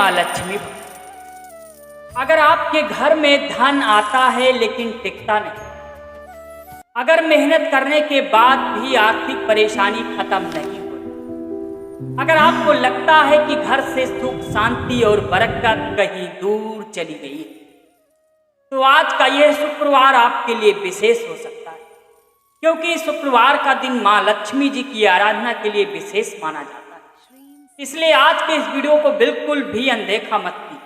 माँ लक्ष्मी। अगर आपके घर में धन आता है लेकिन टिकता नहीं, अगर मेहनत करने के बाद भी आर्थिक परेशानी खत्म नहीं हो, अगर आपको लगता है कि घर से सुख शांति और बरकत कहीं दूर चली गई है, तो आज का यह शुक्रवार आपके लिए विशेष हो सकता है, क्योंकि शुक्रवार का दिन माँ लक्ष्मी जी की आराधना के लिए विशेष माना जाता है। इसलिए आज के इस वीडियो को बिल्कुल भी अनदेखा मत कीजिए।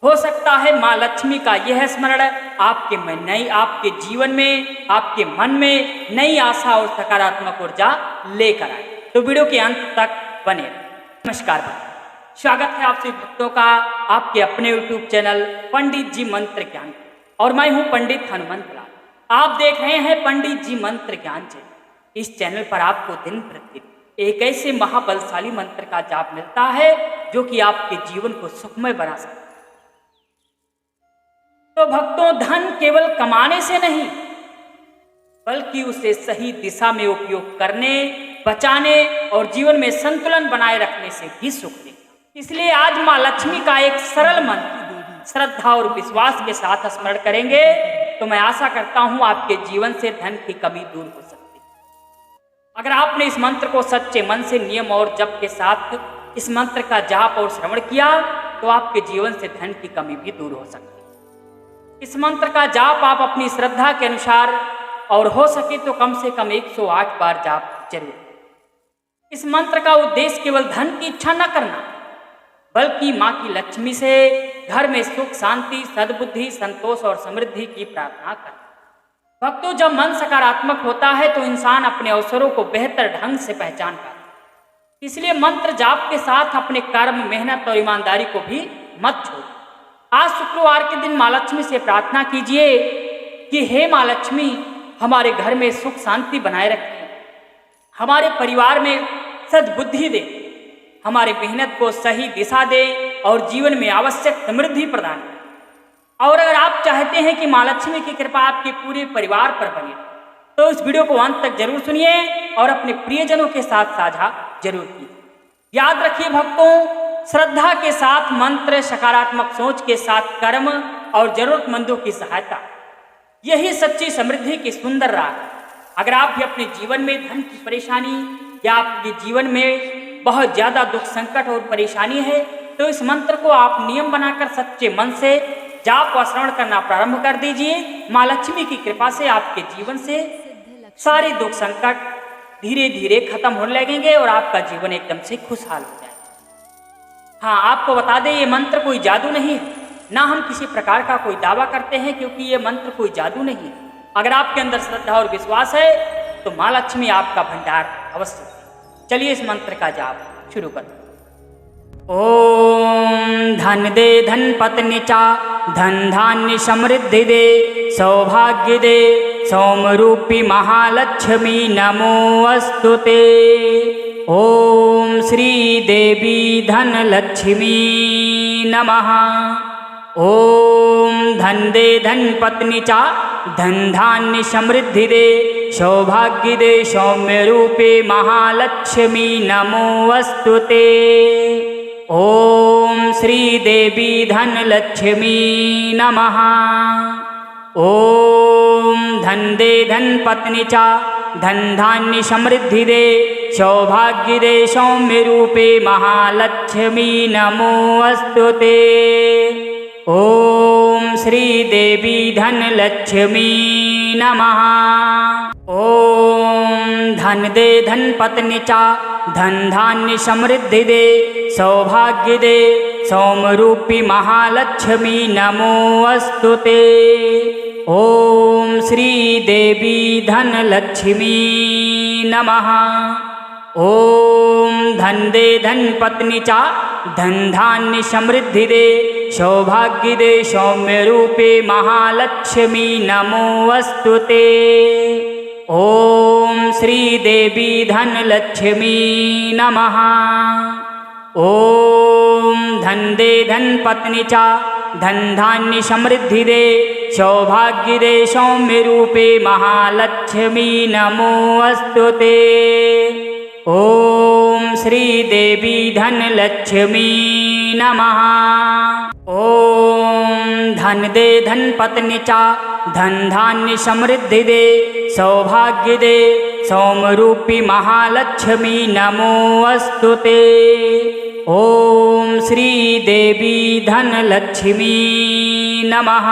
हो सकता है माँ लक्ष्मी का यह स्मरण आपके जीवन में, आपके मन में नई आशा और सकारात्मक ऊर्जा लेकर आए। तो वीडियो के अंत तक बने रहें। नमस्कार, स्वागत है आप सभी भक्तों का आपके अपने YouTube चैनल पंडित जी मंत्र ज्ञान, और मैं हूँ पंडित हनुमंत लाल। आप देख रहे हैं पंडित जी मंत्र ज्ञान चैनल। इस चैनल पर आपको दिन प्रतिदिन एक ऐसे महाबलशाली मंत्र का जाप मिलता है जो कि आपके जीवन को सुखमय बना सकता है। तो भक्तों, धन केवल कमाने से नहीं, बल्कि उसे सही दिशा में उपयोग करने, बचाने और जीवन में संतुलन बनाए रखने से भी सुख देगा। इसलिए आज माँ लक्ष्मी का एक सरल मंत्र श्रद्धा और विश्वास के साथ स्मरण करेंगे तो मैं आशा करता हूं आपके जीवन से धन की कमी दूर हो सकती है। अगर आपने इस मंत्र को सच्चे मन से नियम और जप के साथ इस मंत्र का जाप और श्रवण किया तो आपके जीवन से धन की कमी भी दूर हो सकती है। इस मंत्र का जाप आप अपनी श्रद्धा के अनुसार और हो सके तो कम से कम 108 बार जाप जरूर। इस मंत्र का उद्देश्य केवल धन की इच्छा न करना, बल्कि माँ की लक्ष्मी से घर में सुख शांति, सद्बुद्धि, संतोष और समृद्धि की प्रार्थना करना। भक्तों, जब मन सकारात्मक होता है तो इंसान अपने अवसरों को बेहतर ढंग से पहचान पाता है। इसलिए मंत्र जाप के साथ अपने कर्म, मेहनत और ईमानदारी को भी मत छोड़ो। आज शुक्रवार के दिन माँ लक्ष्मी से प्रार्थना कीजिए कि हे माँ लक्ष्मी, हमारे घर में सुख शांति बनाए रखें, हमारे परिवार में सद्बुद्धि दे, हमारे मेहनत को सही दिशा दे और जीवन में आवश्यक समृद्धि प्रदान करें। और अगर आप चाहते हैं कि माँ लक्ष्मी की कृपा आपके पूरे परिवार पर बने तो इस वीडियो को अंत तक जरूर सुनिए और अपने प्रियजनों के साथ साझा जरूर कीजिए। याद रखिए भक्तों, श्रद्धा के साथ मंत्र, सकारात्मक सोच के साथ कर्म और जरूरतमंदों की सहायता, यही सच्ची समृद्धि की सुंदर राह है। अगर आप भी अपने जीवन में धन की परेशानी या आपके जीवन में बहुत ज्यादा दुख, संकट और परेशानी है तो इस मंत्र को आप नियम बनाकर सच्चे मन से जाप व श्रवण करना प्रारंभ कर दीजिए। माँ लक्ष्मी की कृपा से आपके जीवन से सारे दुख संकट धीरे धीरे खत्म होने लगेंगे और आपका जीवन एकदम से खुशहाल हो जाएगा। हाँ, आपको बता दें, ये मंत्र कोई जादू नहीं है, ना हम किसी प्रकार का कोई दावा करते हैं, क्योंकि ये मंत्र कोई जादू नहीं है। अगर आपके अंदर श्रद्धा और विश्वास है तो माँ लक्ष्मी आपका भंडार अवश्य है। चलिए इस मंत्र का जाप शुरू करते हैं। ओम धन दे धन पत्नी चा, धन धान्य समृद्धि दे, सौभाग्य दे, सौम रूपी महालक्ष्मी नमो अस्तुते। ओम श्री देवी धन लक्ष्मी नमः। ओम धन दे धन पत्नी चा, धन धान्य समृद्धि दे, सौभाग्य दे, सौम्य रूपे महालक्ष्मी नमो अस्तुते। ओम श्री देवी धन लक्ष्मी नमः। ओम धन दे धन पत्नी चा, धन धान्य समृद्धि दे, सौभाग्य दे, सौम्य रूपे महालक्ष्मी नमो अस्तुते। ओम श्री देवी धन लक्ष्मी नमः। ओम धन दे धन पत्नी चा, धन धान्य समृद्धि दे, सौभाग्य दे, सौम रूपी महालक्ष्मी नमो अस्तुते। ओम श्री देवी धन लक्ष्मी नमः। ओम धन दे धन पत्नी चा, धन धान्य समृद्धि दे, सौभाग्य दे, सौम्य रूपे महालक्ष्मी नमो अस्तुते। ओम श्री देवी धन लक्ष्मी नमः। ओम धन दे धन पत्नी चा, धन धान्य समृद्धि दे, सौभाग्य दे, सौम्य रूपे महालक्ष्मी नमो अस्तुते। ओम श्री देवी धन लक्ष्मी नमः। ओम धन दे धन पत्नी चा धन धान्य समृद्धि दे सौभाग्य दे सौम्यरूपी महालक्ष्मी नमो अस्तुते। ओम श्री देवी धन लक्ष्मी नमः।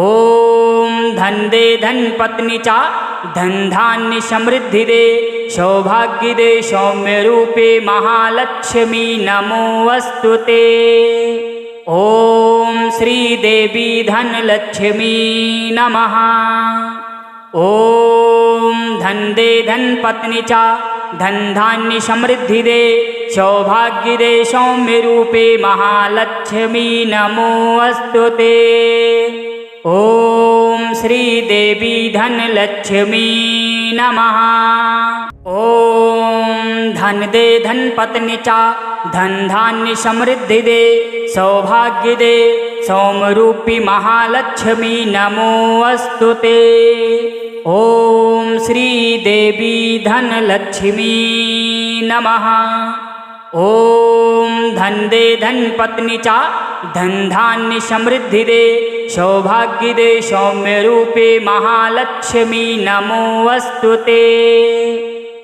ओम धन दे धन पत्नी चा धन धान्य समृद्धि दे सौभाग्य दे सौम्य रूपे महालक्ष्मी नमो अस्तुते। ओम श्री देवी धन लक्ष्मी नमः। ओम धन दे धन पत्नी चा धन धान्य समृद्धि दे सौभाग्य दे सौम्य रूपे महालक्ष्मी नमो अस्तुते। ओम श्री देवी धन लक्ष्मी नमः। ओम धन दे धन पत्नी चा धन धान्य समृद्धि दे सौभाग्य दे सौम्यरूपी महालक्ष्मी नमो अस्तुते। ओम श्री देवी धन लक्ष्मी नमः। ओम धन दे धन पत्नी चा धन धान्य समृद्धि दे सौभाग्य दे सौम्य रूपे महालक्ष्मी नमो अस्तुते।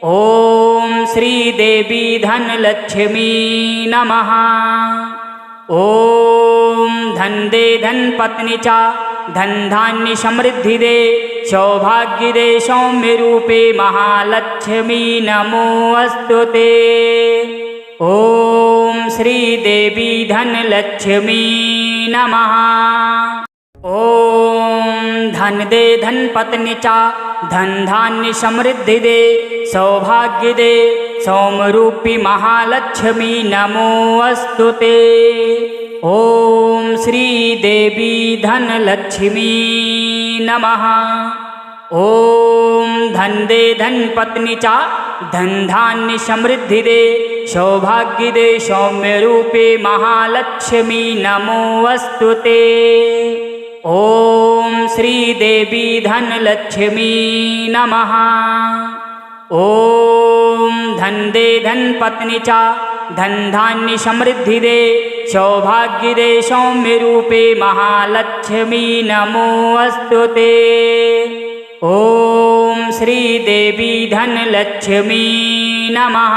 ओम श्री देवी धन लक्ष्मी नमः। ओम धन दे धन पत्नी चा धन धान्य समृद्धि दे सौभाग्य दे सौम्य रूपे महालक्ष्मी नमो अस्तुते। ओम श्री देवी धन लक्ष्मी नमः। ओम धन दे धन पत्नी चा धन धान्य समृद्धि दे सौभाग्य दे सौम्यरूपी महालक्ष्मी नमो अस्तुते। ओम श्री देवी धन लक्ष्मी नमः। ओम धन दे धन पत्नी चा धन धान्य समृद्धि दे सौभाग्य दे सौम्य रूपे महालक्ष्मी नमो अस्तुते। ओम श्री देवी धन लक्ष्मी नमः। ओम धन दे धन पत्नी चा धन धान्य समृद्धि दे सौभाग्य दे सौम्य रूपे महालक्ष्मी नमो अस्तुते। ओम श्री देवी धन लक्ष्मी नमः।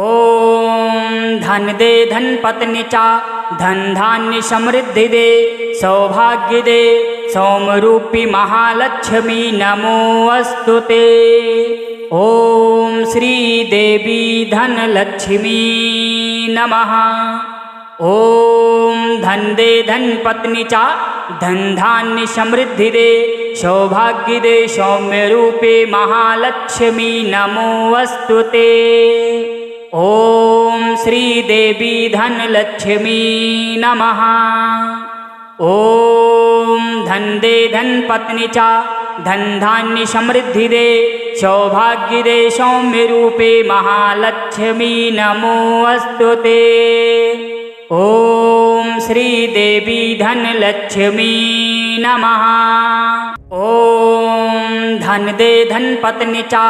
ओम धन दे धन पत्नी चा धन धान्य समृद्धि दे सौभाग्य दे सौम्यरूपी महालक्ष्मी नमो अस्तुते। ओम श्री देवी धन लक्ष्मी नमः। ओम धन दे धन पत्नी चा धन धान्य समृद्धि दे सौभाग्य दे सौम्य रूपे महालक्ष्मी नमो अस्तुते। ओम श्री देवी धन लक्ष्मी नमः। ओम धन दे धन पत्नी चा धन धान्य समृद्धि दे सौभाग्य दे सौम्य रूपे महालक्ष्मी नमो अस्तुते। ओम श्री देवी धन लक्ष्मी नमः। ओम धन दे धन पत्नी चा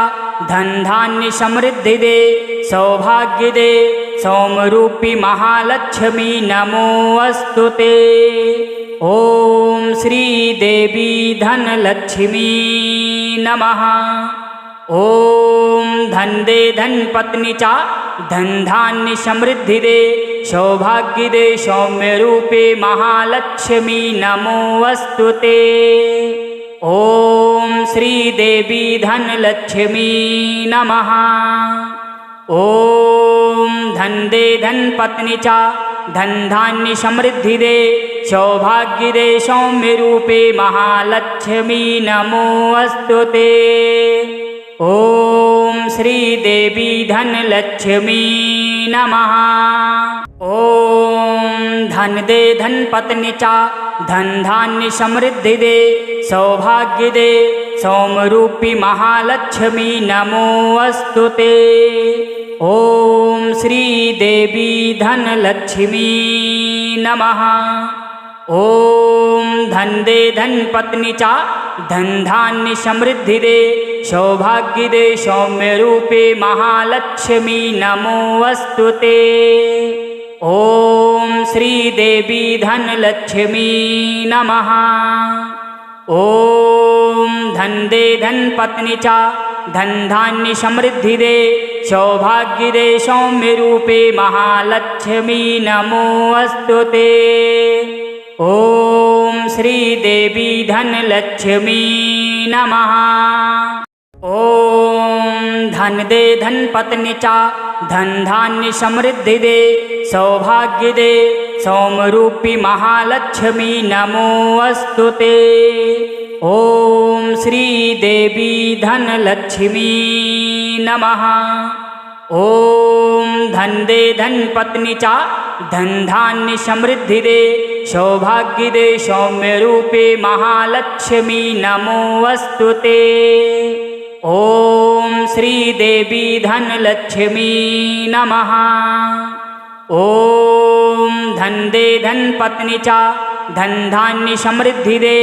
धन धान्य समृद्धि दे सौभाग्य दे सौम्यरूपी महालक्ष्मी नमो अस्तुते। ओम श्री देवी धन लक्ष्मी नमः। ओम धन दे धन पत्नी चा धन धान्य समृद्धि दे सौभाग्य दे सौम्य रूपे महालक्ष्मी नमो अस्तुते। ओम श्री देवी धन लक्ष्मी नमः। ओम धन दे धन पत्नी चा धन धान्य समृद्धि दे सौभाग्य दे सौम्य रूपे महालक्ष्मी नमो अस्तुते। ओम श्री देवी धन लक्ष्मी नमः। ओम धन दे धन पत्नी चा धन धान्य समृद्धि दे सौभाग्य दे सौम्यरूपी महालक्ष्मी नमो अस्तुते। ओम श्री देवी धन लक्ष्मी नमः। ओम धन दे धन पत्नी चा धन धान्य समृद्धि दे सौभाग्य दे सौम्य रूपे महालक्ष्मी नमो अस्तुते। ओम श्री देवी धनलक्ष्मी नमः। ओम धन दे धन पत्नी चा धन धान्य समृद्धि दे सौभाग्य दे सौम्य रूपे महालक्ष्मी नमो अस्तुते। ओम श्री देवी धनलक्ष्मी नमः। ओम धन दे धन पत्नी चा धन धान्य समृद्धि दे सौभाग्य दे सौम्यरूपी महालक्ष्मी नमो अस्तुते। ओम श्री देवी धनलक्ष्मी नमः। ओम धन दे धन पत्नी चा धन धान्य समृद्धि दे सौभाग्य दे सौम्य रूपे महालक्ष्मी नमो अस्तुते। ओम श्री देवी धनलक्ष्मी नमः। ओम धन दे धन पत्नी चा धन धान्य समृद्धि दे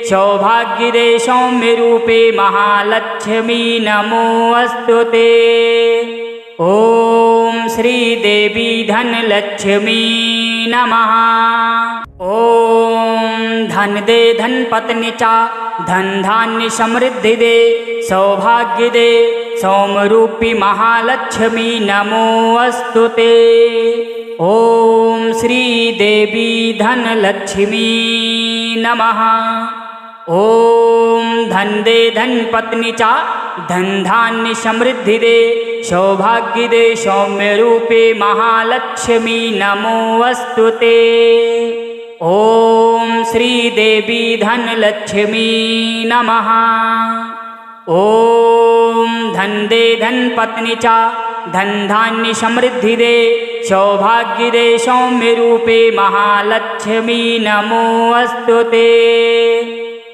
सौभाग्य दे सौम्य रूपे महालक्ष्मी नमो अस्तुते। ओम श्री देवी धनलक्ष्मी नमः। ओम धन दे धन पत्नी चा धन धान्य समृद्धि दे सौभाग्य दे सौम्यरूपी महालक्ष्मी नमो अस्तुते। ओम श्री देवी धनलक्ष्मी नमः। ओम धन दे धन पत्नी चा धन धान्य समृद्धि दे सौभाग्य दे सौम्य रूपे महालक्ष्मी नमो अस्तुते। ओम श्री देवी धनलक्ष्मी नमः। ओम धन दे धन पत्नी चा धन धान्य समृद्धि दे सौभाग्य दे सौम्य रूपे महालक्ष्मी नमो अस्तुते।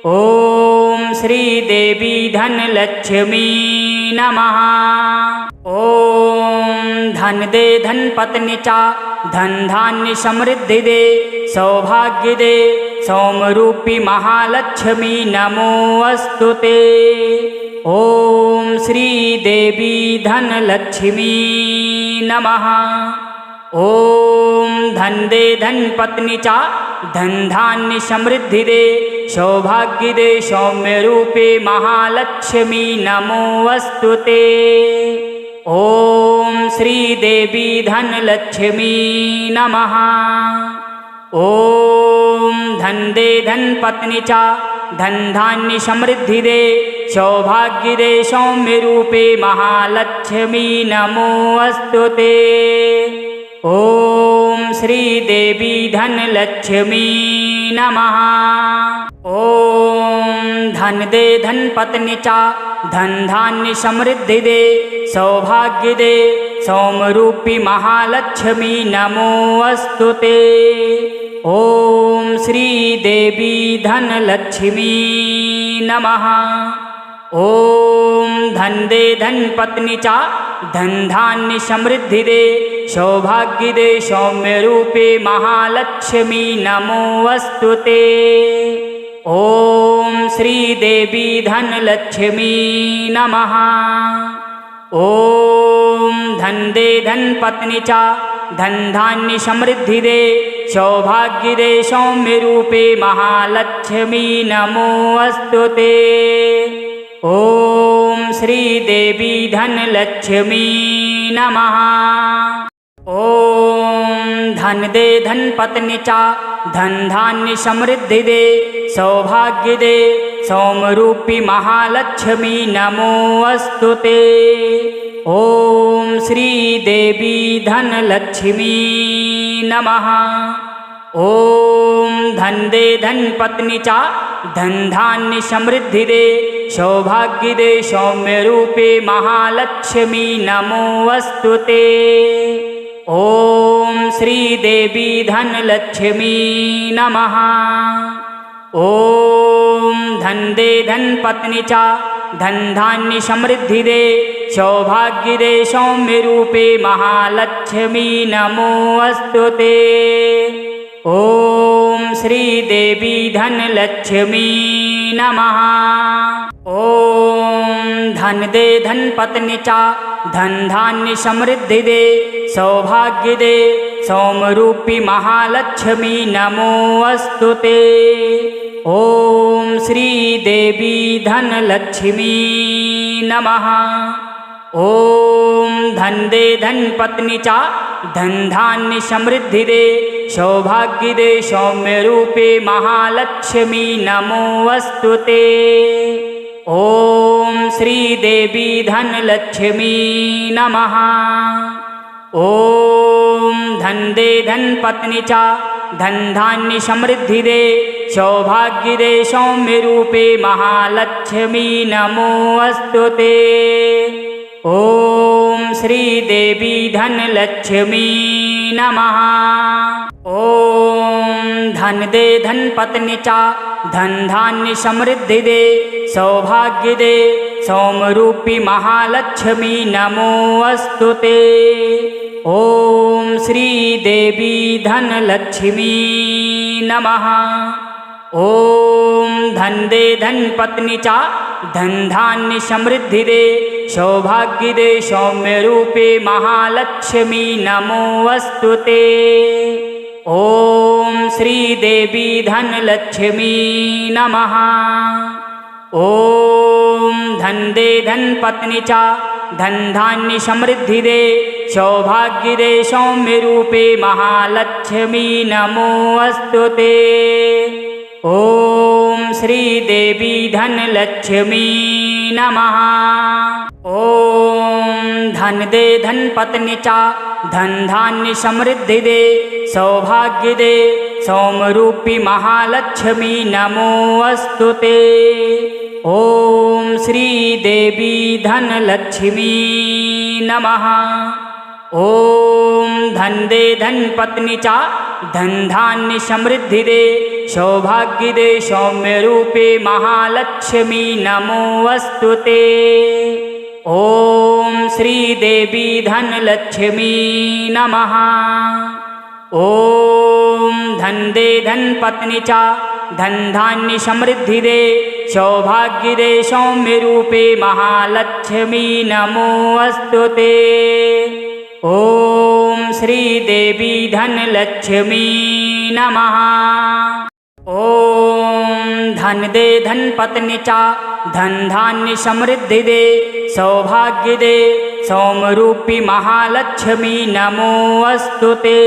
ओम श्री देवी धनलक्ष्मी नमः। ओम धन दे धन पत्नी चा धन धान्य समृद्धि दे सौभाग्य दे सौम्यरूपी महालक्ष्मी नमो अस्तुते। ओम श्री देवी धनलक्ष्मी नमः। ओम धन दे धन पत्नी चा धन धान्य समृद्धि दे सौभाग्य दे सौम्य रूपे महालक्ष्मी नमो अस्तुते। ओम श्री देवी धनलक्ष्मी नमः। ओम धन दे धन पत्नी चा धन धान्य समृद्धि दे सौभाग्य दे सौम्य रूपे महालक्ष्मी नमो अस्तुते। ओम श्री देवी धनलक्ष्मी नमः। ओम धन दे धन पत्नी चा धन धान्य समृद्धि दे सौभाग्य दे सौम्यरूपी महालक्ष्मी नमो अस्तुते। ओम श्री देवी धनलक्ष्मी नमः। ओम धन दे धन पत्नी चा धन धान्य समृद्धि दे सौभाग्य दे सौम्य रूपे महालक्ष्मी नमो अस्तुते। ओम श्री देवी धनलक्ष्मी नमः। ओम धन दे धन पत्नी चा धन धान्य समृद्धि दे सौभाग्य दे सौम्य रूपे महालक्ष्मी नमो अस्तुते। ओम श्री देवी धनलक्ष्मी नमः। ओम धन दे धन पत्नी चा धन धान्य समृद्धि दे सौभाग्य दे सौम्यरूपी महालक्ष्मी नमो अस्तुते। ओम श्री देवी धनलक्ष्मी नमः। ओम धन दे धन पत्नी चा धन धान्य समृद्धि दे सौभाग्य दे सौम्य रूपे महालक्ष्मी नमो अस्तुते। ओम श्री देवी धनलक्ष्मी नमः। ओम धन दे धन पत्नी चा धन धान्य समृद्धि दे सौभाग्य दे सौम्य रूपे महालक्ष्मी नमो अस्तुते। ओम श्री देवी धनलक्ष्मी नमः। ओम धन दे धन पत्नी चा धन धान्य समृद्धि दे, सौभाग्य दे, सौम्यरूपी महालक्ष्मी नमोऽस्तुते। ओम श्री देवी धनलक्ष्मी नमः। ओम धन दे धन पत्नी चा, धन धान्य समृद्धि दे, सौभाग्य दे, सौम्य रूपे महालक्ष्मी नमोऽस्तुते। ओम श्री देवी धनलक्ष्मी नमः। ओम धन दे धन पत्नी चा, धन धान्य समृद्धि दे, सौभाग्य दे, सौम्य रूपे महालक्ष्मी नमोऽस्तुते। ओम श्री देवी धनलक्ष्मी नमः। ओम धन दे धन पत्नी चा, धन धान्य समृद्धि दे, सौभाग्य दे, सौम्यरूपी महालक्ष्मी नमोऽस्तुते। ओम श्री देवी धनलक्ष्मी नमः। ओम धन दे धन पत्नी चा, धन धान्य समृद्धि दे, सौभाग्य दे, सौम्य रूपे महालक्ष्मी नमोऽस्तुते। ओम श्री देवी धनलक्ष्मी नमः। ओम धन दे धन पत्नी चा, धन धान्य समृद्धि दे, सौभाग्य दे, सौम्य रूपे महालक्ष्मी नमोऽस्तुते। ओम श्री देवी धनलक्ष्मी नमः। ओम धन दे धन पत्नी चा, धन धान्य समृद्धि दे, सौभाग्य दे, सौम्यरूपी महालक्ष्मी नमोऽस्तुते। ओम श्री देवी धनलक्ष्मी नमः। ओम धन दे धन पत्नी चा, धन धान्य समृद्धि दे, सौभाग्य दे, सौम्य रूपे महालक्ष्मी नमोऽस्तुते। ओम श्री देवी धनलक्ष्मी नमः। ओम धन दे धन पत्नी चा, धन धान्य समृद्धि दे, सौभाग्य दे, सौम्य रूपे महालक्ष्मी नमोऽस्तुते। ओम श्री देवी धनलक्ष्मी नमः। ओम धन दे धन पत्नी चा, धन धान्य समृद्धि दे, सौभाग्य दे, सौम्यरूपी महालक्ष्मी नमोऽस्तुते।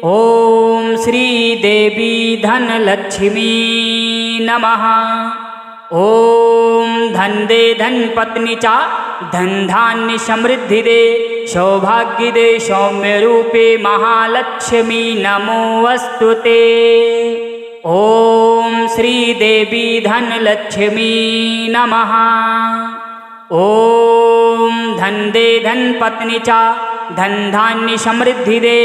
ओम श्री देवी धनलक्ष्मी नमः। ओम धन दे धन पत्नी चा, धन धान्य समृद्धि दे, सौभाग्य दे, सौम्य रूपे महालक्ष्मी नमोऽस्तुते। ओम श्री देवी धनलक्ष्मी नमः। ओम धन दे धन पत्नी चा, धन धान्य समृद्धि दे,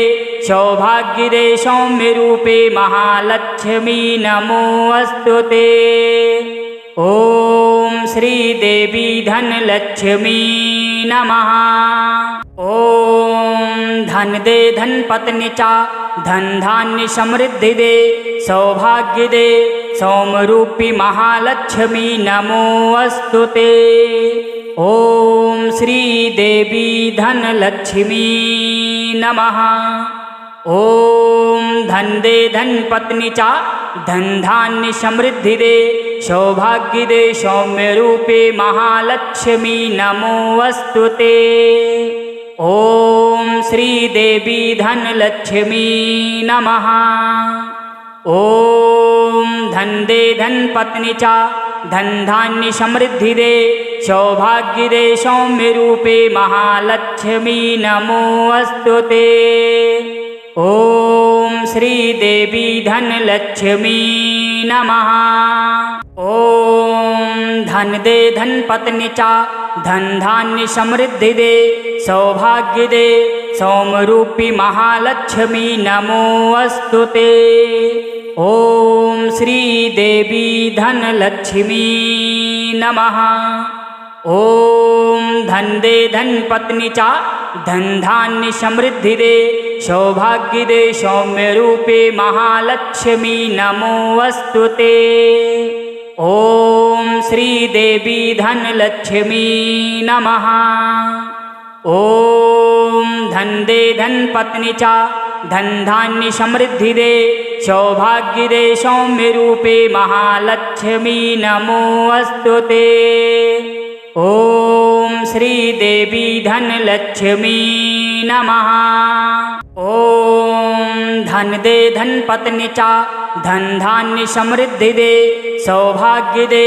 सौभाग्य दे, सौम्य रूपे महालक्ष्मी नमोऽस्तुते। ओम श्री देवी धनलक्ष्मी नमः। ओम धन दे धन पत्नी चा, धन धान्य समृद्धि दे, सौभाग्य दे, सौम्यरूपी महालक्ष्मी नमोऽस्तुते। ओम श्री देवी धनलक्ष्मी नमः। ओम धन दे धन पत्नी चा, धन धान्य समृद्धि दे, सौभाग्य दे, सौम्य रूपे महालक्ष्मी नमोऽस्तुते। ओम श्री देवी धनलक्ष्मी नमः। ओम धन दे धन पत्नी चा, धन धान्य समृद्धि दे, सौभाग्य दे, सौम्य रूपे महालक्ष्मी नमोऽस्तुते। ओम श्री देवी धनलक्ष्मी नमः। ओम धन दे धन पत्नी चा, धन धान्य समृद्धि दे, सौभाग्य दे, सौम्यरूपी महालक्ष्मी नमोऽस्तुते। ओम श्री देवी धनलक्ष्मी नमः। ओम धन दे धन पत्नी चा, धन धान्य समृद्धि दे, सौभाग्य दे, सौम्य रूपे महालक्ष्मी नमोऽस्तुते। ओम श्री देवी धनलक्ष्मी नमः। ओम धन दे धन पत्नी चा धन धान्य समृद्धि दे सौभाग्य दे सौम्य रूपे महालक्ष्मी नमो अस्तुते। ओम श्री देवी धन लक्ष्मी नमः। ओम धन दे धन पत्नी चा धन धान्य समृद्धि दे सौभाग्य दे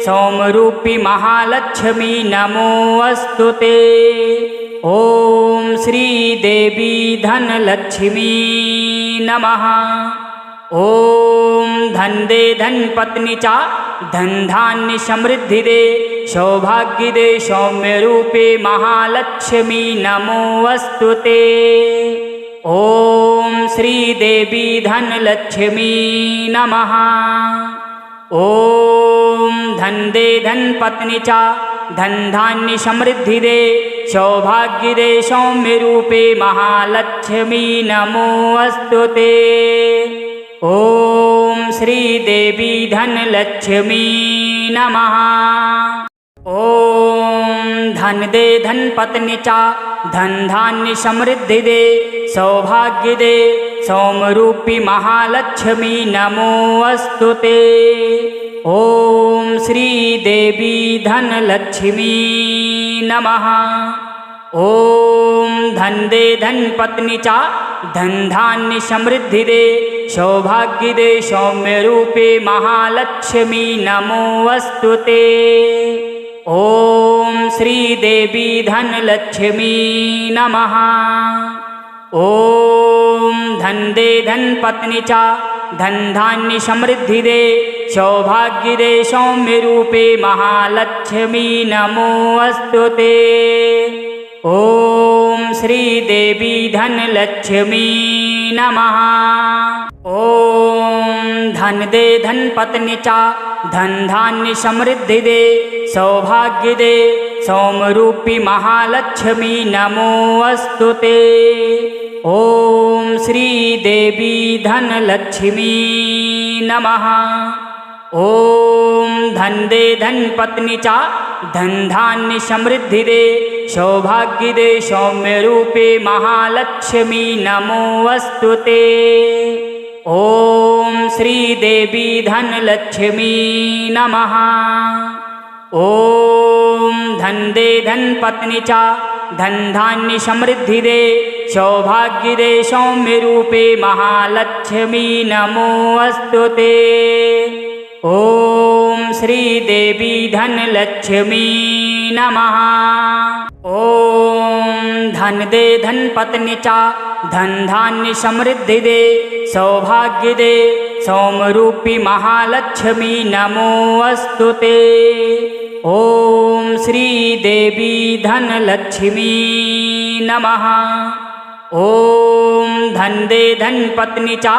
सौम्यरूपी महालक्ष्मी नमो अस्तुते। ओम श्री देवी धन लक्ष्मी नमः। ओम धन दे धन पत्नी चा धन धान्य समृद्धि दे सौभाग्य दे सौम्य रूपे महालक्ष्मी नमो अस्तुते। ओम श्री देवी धन लक्ष्मी नमः। ओम धन दे धन पत्नी चा धन धान्य समृद्धि दे सौभाग्य दे सौम्य रूपे महालक्ष्मी नमो अस्तुते। ओम श्री देवी धन लक्ष्मी नमः। ओम धन दे धन पत्नी चा धन धान्य समृद्धि दे सौभाग्य दे सौम्यरूपी महालक्ष्मी नमो अस्तुते। ओम श्री देवी धन लक्ष्मी नमः। ओम धन दे धन पत्नी चा धन धान्य समृद्धि दे सौभाग्य दे सौम्य रूपे महालक्ष्मी नमो अस्तुते। ओम श्री देवी धन लक्ष्मी नमः। ओम धन दे धन पत्नी चा धन धान्य समृद्धि दे सौभाग्य दे सौम्य रूपे महालक्ष्मी नमो अस्तुते। ओम श्री देवी धन लक्ष्मी नमः। ओम धन दे धन पत्नी चा धन धान्य समृद्धि दे सौभाग्य दे सौम्यरूपी महालक्ष्मी नमो अस्तुते। ओम श्री देवी धन लक्ष्मी नमः। ओम धन दे धन पत्नी चा धन धान्य समृद्धि दे सौभाग्य दे सौम्य रूपे महालक्ष्मी नमो अस्तुते। ओम श्री देवी धन लक्ष्मी नमः। ओम धन दे धन पत्नी चा धन धान्य समृद्धि दे सौभाग्य दे सौम्य रूपे महालक्ष्मी नमो अस्तुते। ओम श्री देवी धन लक्ष्मी नमः। ओम धन दे धन पत्नी चा धन धान्य समृद्धि दे सौभाग्य दे सौम्यरूपी महालक्ष्मी नमो अस्तुते। ओम श्री देवी धन लक्ष्मी नमः। ओम धन दे धन पत्नी चा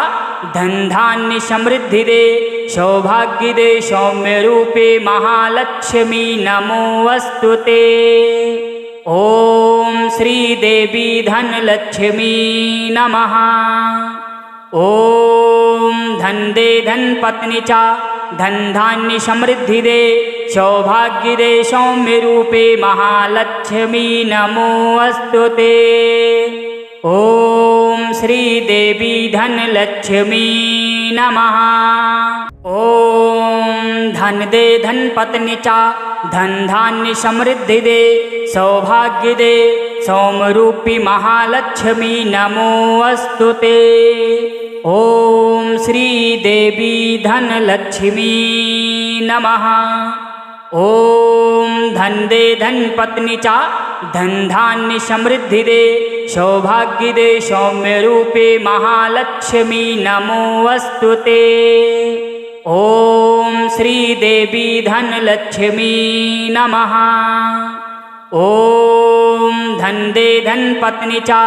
धन धान्य समृद्धि दे सौभाग्य दे सौम्य रूपे महालक्ष्मी नमो अस्तुते। ओम श्री देवी धन लक्ष्मी नमः। ओम धन दे धन पत्नी चा धन धान्य समृद्धि दे सौभाग्य दे सौम्य रूपे महालक्ष्मी नमो अस्तुते। ओम श्री देवी धन लक्ष्मी नमः। ओम धन दे धन पत्नी चा धन धान्य समृद्धि दे सौभाग्य दे सौम्यरूपी महालक्ष्मी नमो अस्तुते। ओम श्री देवी धन लक्ष्मी नमः। ओम धन दे धन पत्नी चा धन धान्य समृद्धि दे सौभाग्य दे सौम्य रूपे महालक्ष्मी नमो अस्तुते। ओम श्री देवी धन लक्ष्मी नमः। ओम धन दे धन पत्नी चा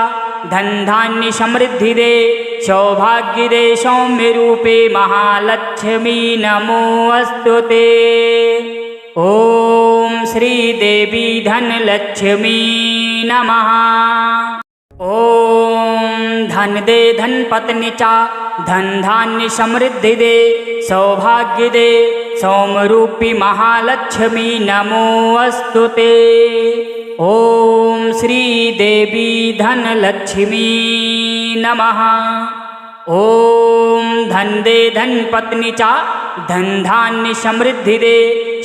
धन धान्य समृद्धि दे सौभाग्य दे सौम्य रूपे महालक्ष्मी नमो अस्तुते। ओम श्री देवी धन लक्ष्मी नमः। ओम धन दे धन पत्नी चा धन धान्य समृद्धि दे सौभाग्य दे सौम्यरूपी महालक्ष्मी नमो अस्तुते। ॐ श्रीदेवी धनलक्ष्मी नमः। ॐ धन दे धनपत्नी चा धन धान्य समृद्धि दे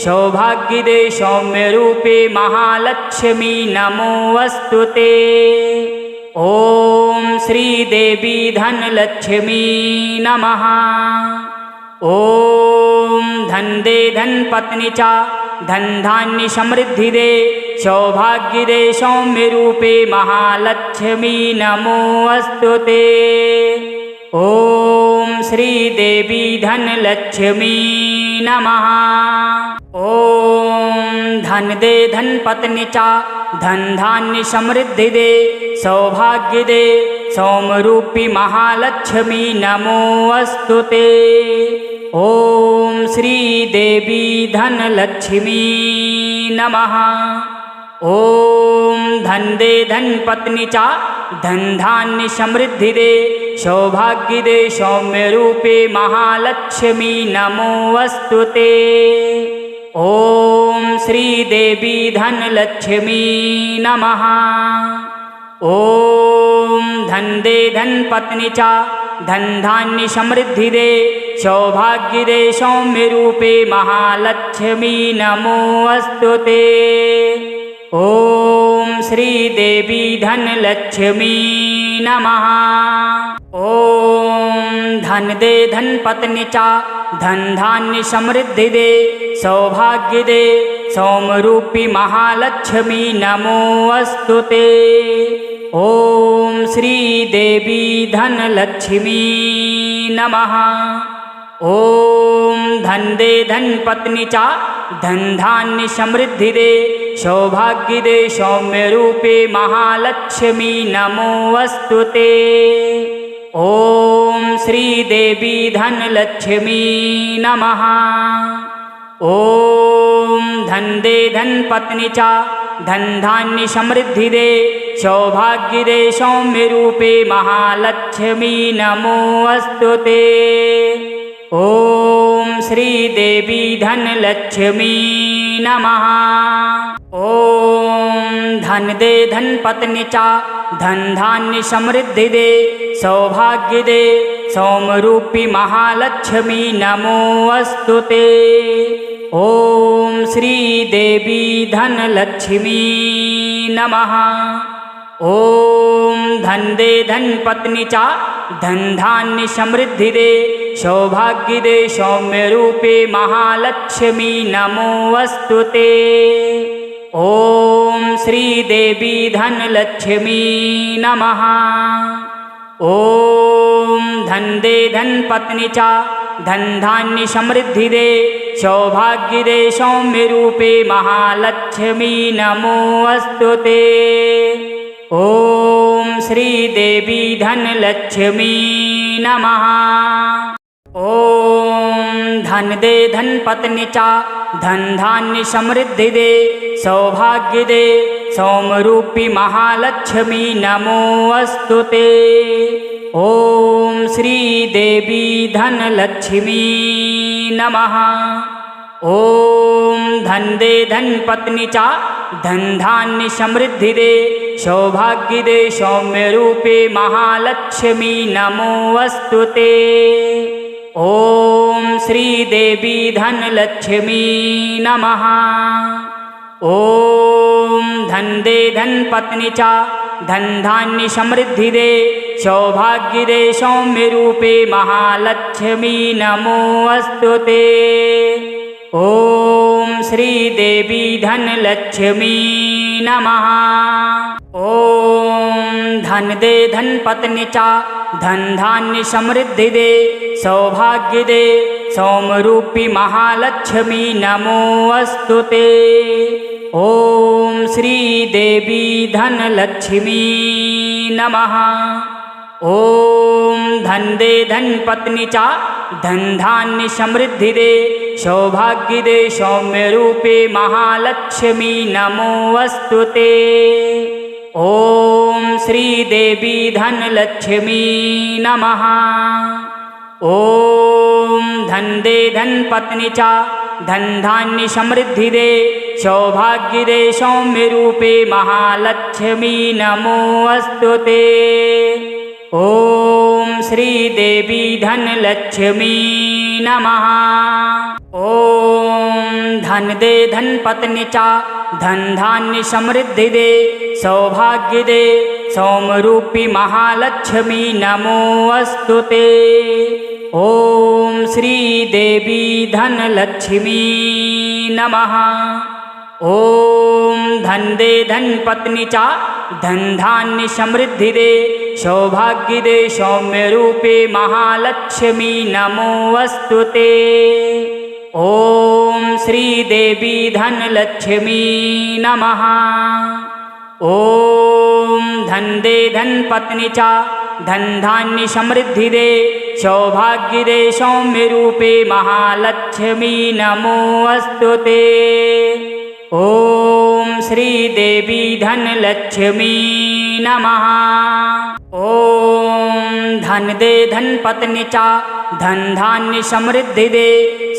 सौभाग्य दे सौम्य रूपे महालक्ष्मी नमोऽस्तुते। ॐ श्रीदेवी धनलक्ष्मी नमः। ॐ धन दे धनपत्नी चा धन धान्य समृद्धि दे सौभाग्य दे सौम्य रूपे महालक्ष्मी नमोऽस्तुते। ॐ श्रीदेवी धनलक्ष्मी नमः। ॐ धन दे धनपत्नी चा धन धान्य समृद्धि दे सौभाग्य दे सौम्यरूपी महालक्ष्मी नमोऽस्तुते। ॐ श्रीदेवी धनलक्ष्मी नमः। ॐ धन दे धनपत्नी चा धन धान्य समृद्धि दे सौभाग्य दे सौम्य रूपे महालक्ष्मी नमोऽस्तुते। ॐ श्रीदेवी धनलक्ष्मी नमः। ॐ धन दे धनपत्नी चा धन धान्य समृद्धि दे सौभाग्य दे सौम्य रूपे महालक्ष्मी नमोऽस्तुते। ॐ श्रीदेवी धनलक्ष्मी नमः। ॐ धन दे धनपत्नी चा धन धान्य समृद्धि दे सौभाग्य दे सौम्यरूपी महालक्ष्मी नमोऽस्तुते। ॐ श्रीदेवी धनलक्ष्मी नमः। ॐ धन दे धनपत्नी चा धन धान्य समृद्धि दे सौभाग्य दे सौम्य रूपे महालक्ष्मी नमोऽस्तुते। ॐ श्रीदेवी धनलक्ष्मी नमः। ॐ धन दे धनपत्नी चा धन धान्य समृद्धि दे सौभाग्य दे सौम्य रूपे महालक्ष्मी नमोऽस्तुते। ॐ श्रीदेवी धनलक्ष्मी नमः। ॐ धन दे धनपत्नी चा धन धान्य समृद्धि दे सौभाग्य दे सौम्यरूपी महालक्ष्मी नमोऽस्तुते। ॐ श्रीदेवी धनलक्ष्मी नमः। ॐ धन दे धनपत्नी चा धन धान्य समृद्धि दे सौभाग्य दे सौम्य रूपे महालक्ष्मी नमोऽस्तुते। ॐ श्रीदेवी धनलक्ष्मी नमः। ॐ धन दे धनपत्नी चा धन धान्य समृद्धि दे सौभाग्य दे सौम्य रूपे महालक्ष्मी नमोऽस्तुते। ॐ श्रीदेवी धनलक्ष्मी नमः। ॐ धन दे धनपत्नी चा धन धान्य समृद्धि दे सौभाग्य दे सौम्यरूपी महालक्ष्मी नमोऽस्तुते। ॐ श्रीदेवी धनलक्ष्मी नमः। ॐ धन दे धनपत्नी चा धन धान्य समृद्धि दे सौभाग्य दे सौम्य रूपे महालक्ष्मी नमोऽस्तुते। ॐ श्रीदेवी धनलक्ष्मी नमः। ॐ धन दे धनपत्नी चा धन धान्य समृद्धि दे सौभाग्य दे सौम्य रूपे महालक्ष्मी नमोऽस्तुते। ॐ श्रीदेवी धनलक्ष्मी नमः। ॐ धन दे धनपत्नी चा धन धान्य समृद्धि दे सौभाग्य दे सौम्यरूपी महालक्ष्मी नमोऽस्तुते। ॐ श्रीदेवी धनलक्ष्मी नमः। ॐ धन दे धनपत्नी चा धन धान्य समृद्धि दे सौभाग्य दे सौम्य रूपे महालक्ष्मी नमोऽस्तुते। ॐ श्रीदेवी धनलक्ष्मी नमः। ॐ धन दे धनपत्नी चा धन धान्य समृद्धि दे सौभाग्य दे सौम्य रूपे महालक्ष्मी नमोऽस्तुते। ओम श्री देवी धनलक्ष्मी नमः। ओम धन दे धन पत्नी चा धन धान्य समृद्धि दे सौभाग्य दे सौम्यरूपी महालक्ष्मी नमोऽस्तुते। ओम श्री देवी धनलक्ष्मी नमः। ओम धन दे धन पत्नी चा धन धान्य समृद्धि दे सौभाग्य दे सौम्य रूपे महालक्ष्मी नमोऽस्तुते। ओम श्री देवी धनलक्ष्मी नमः। ओम धन दे धन पत्नी चा धन धान्य समृद्धि दे सौभाग्य दे सौम्य रूपे महालक्ष्मी नमोऽस्तुते। ओम श्री देवी धनलक्ष्मी नमः। ओम धन दे धन पत्नी चा धन धान्य समृद्धि दे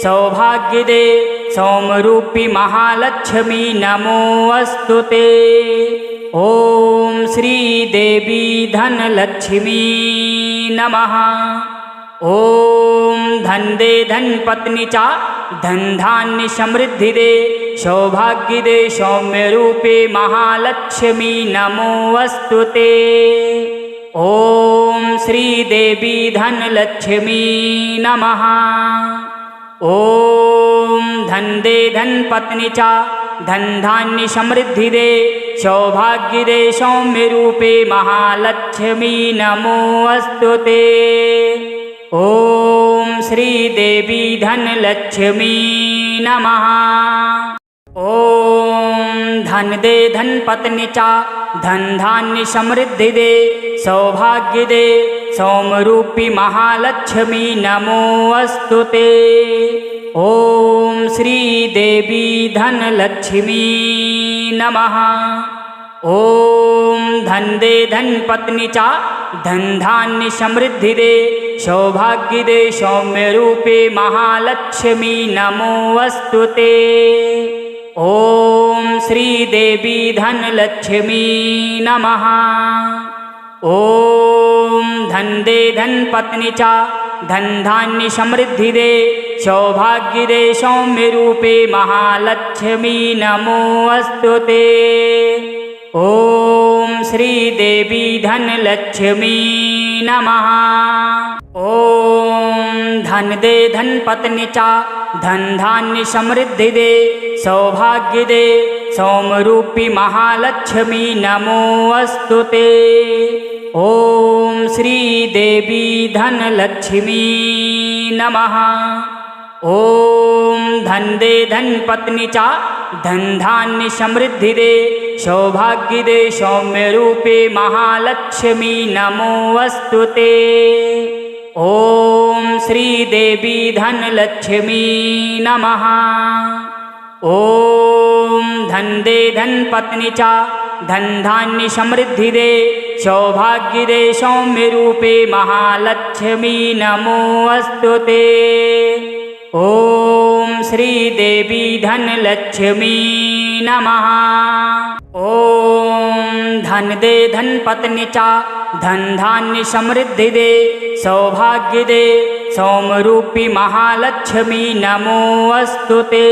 सौभाग्य दे सौम्यरूपी महालक्ष्मी नमोऽस्तुते। ओम श्री देवी धनलक्ष्मी नमः। ओम धन दे धन पत्नी चा धन धान्य समृद्धि दे सौभाग्य दे सौम्य रूपे महालक्ष्मी नमोऽस्तुते। ओम श्री देवी धनलक्ष्मी नमः। ओम धन दे धन पत्नी चा धन धान्य समृद्धि दे सौभाग्य दे सौम्य रूपे महालक्ष्मी नमोऽस्तुते। ओम श्री देवी धनलक्ष्मी नमः। ओम धन दे धन पत्नी चा धन धान्य समृद्धि दे सौभाग्य दे सौम्यरूपी महालक्ष्मी नमोऽस्तुते। ओम श्री देवी धनलक्ष्मी नमः। ओम धन दे धन पत्नी चा धन धान्य समृद्धि दे सौभाग्य दे सौम्य रूपे महालक्ष्मी नमोऽस्तुते। ओम श्री देवी धनलक्ष्मी नमः। ओम धन दे धन पत्नी चा धन धान्य समृद्धि दे सौभाग्य दे सौम्य रूपे महालक्ष्मी नमोऽस्तुते। ओम श्री देवी धनलक्ष्मी नमः। ओम धन दे धन पत्नी चा धन धान्य समृद्धि दे सौभाग्य दे सौम्यरूपी महालक्ष्मी नमोऽस्तुते। ओम श्री देवी धनलक्ष्मी नमः। ओम धन दे धन पत्नी चा धन धान्य समृद्धि दे सौभाग्य दे सौम्य रूपे महालक्ष्मी नमोऽस्तुते। ओम श्री देवी धनलक्ष्मी नमः। ओम धन दे धन पत्नी चा धन धान्य समृद्धि दे सौभाग्य दे सौम्य रूपे महालक्ष्मी नमोऽस्तुते। ओम श्री देवी धनलक्ष्मी नमः। ओम धन दे धन पत्नी चा धन धान्य समृद्धि दे सौभाग्य दे सौम्यरूपी महालक्ष्मी नमोऽस्तुते।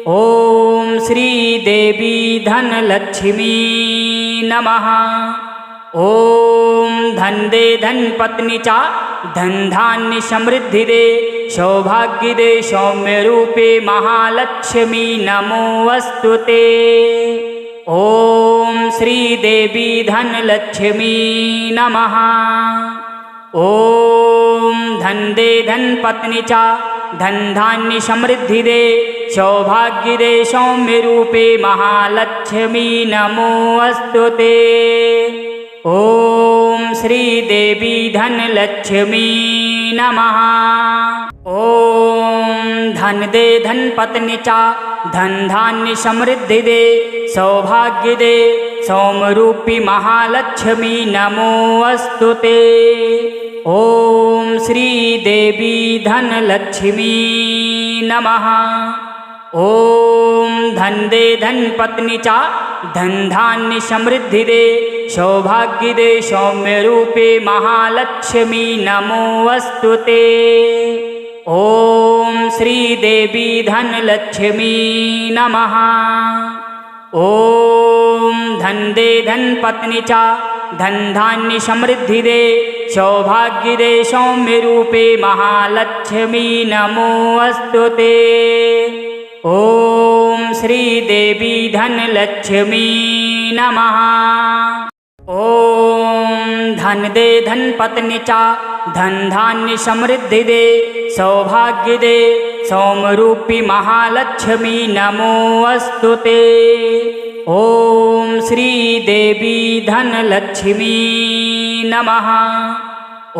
ओम श्री देवी धनलक्ष्मी नमः। ओम धन दे धन पत्नी चा धन धान्य समृद्धि दे सौभाग्य दे सौम्य रूपे महालक्ष्मी नमोऽस्तुते। ओम श्री देवी धनलक्ष्मी नमः। ओम धन दे धन पत्नी चा धन धान्य समृद्धि दे सौभाग्य दे सौम्य रूपे महालक्ष्मी नमोऽस्तुते। ओम श्री देवी धनलक्ष्मी नमः। ओम धन दे धन पत्नी चा धन धान्य समृद्धि दे सौभाग्य दे सौम्यरूपी महालक्ष्मी नमोऽस्तुते। ओम श्री देवी धनलक्ष्मी नमः। ओम धन दे धन पत्नी चा धन धान्य समृद्धि दे सौभाग्य दे सौम्य रूपे महालक्ष्मी नमोऽस्तुते। ओम श्री देवी धन लक्ष्मी नमः। ओम धन दे धन पत्नी चा धन धान्य समृद्धि दे सौभाग्य दे सौम्य रूपे महालक्ष्मी नमोऽस्तुते। ओम श्री देवी धन लक्ष्मी नमः। ओम धन दे धन पत्नी चा धन धान्य समृद्धि दे सौभाग्य दे सौम्यरूपी महालक्ष्मी नमोऽस्तुते। ओम श्री देवी धन लक्ष्मी नमः।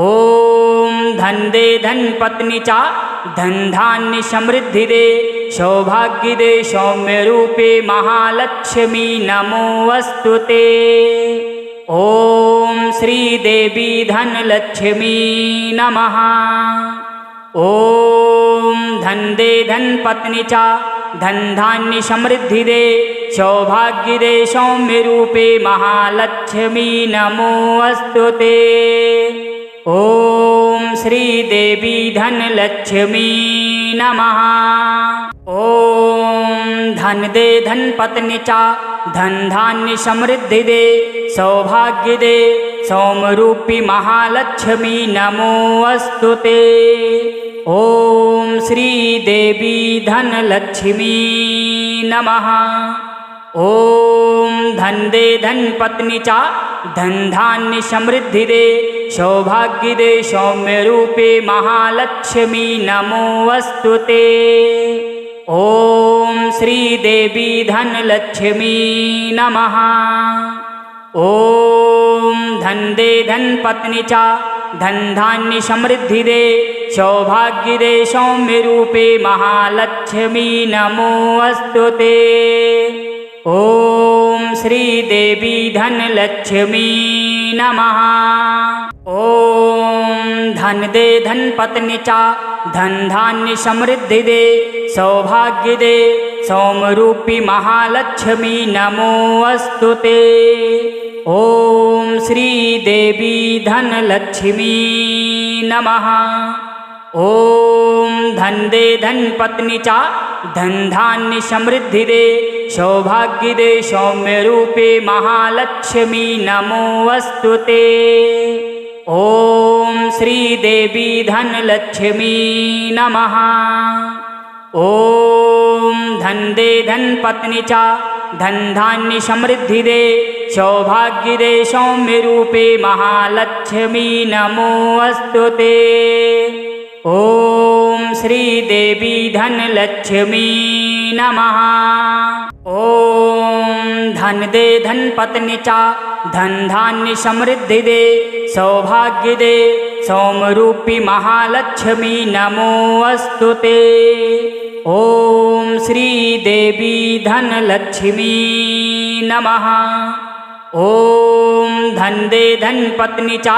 ओम धन दे धन पत्नी चा धन धान्य समृद्धि दे सौभाग्य दे सौम्य रूपे महालक्ष्मी नमोऽस्तुते। ओम श्री देवी धन लक्ष्मी नमः। ओम धन दे धन पत्नी चा धन धान्य समृद्धि दे सौभाग्य दे सौम्य रूपे महालक्ष्मी नमोऽस्तुते। ओम श्री देवी धन लक्ष्मी नमः। ओम धन दे धन पत्नी चा धन धान्य समृद्धि दे सौभाग्य दे सौम्यरूपी महालक्ष्मी नमोऽस्तुते। ओम श्री देवी धन लक्ष्मी नमः। ओम धन दे धन पत्नी चा धन धान्य समृद्धि दे सौभाग्य दे सौम्य रूपे महालक्ष्मी नमोऽस्तुते। ओम श्री देवी धन लक्ष्मी नमः। ओम धन दे धन पत्नी चा धन धान्य समृद्धि दे सौभाग्य दे सौम्य रूपे महालक्ष्मी नमोऽस्तुते। ओम श्री देवी धन लक्ष्मी नमः। ओम धन दे धन पत्नी चा धन धान्य समृद्धि दे सौभाग्य दे सौम्यरूपी महालक्ष्मी नमोऽस्तुते। ओम श्री देवी धन लक्ष्मी नमः। ओम धन दे धन पत्नी चा धन धान्य समृद्धि दे सौभाग्य दे सौम्य रूपे महालक्ष्मी नमोऽस्तुते। ओम श्री देवी धन लक्ष्मी नमः। ओम धन दे धन पत्नी चा धन धान्य समृद्धि दे सौभाग्य दे सौम्य रूपे महालक्ष्मी नमोऽस्तुते। ओम श्री देवी धन लक्ष्मी नमः। ओम धन दे धन पत्नी चा धन धान्य समृद्धि दे सौभाग्य दे सौम्यरूपी महालक्ष्मी नमोऽस्तुते। ओम श्री देवी धन लक्ष्मी नमः। ओम धन दे धन पत्नी चा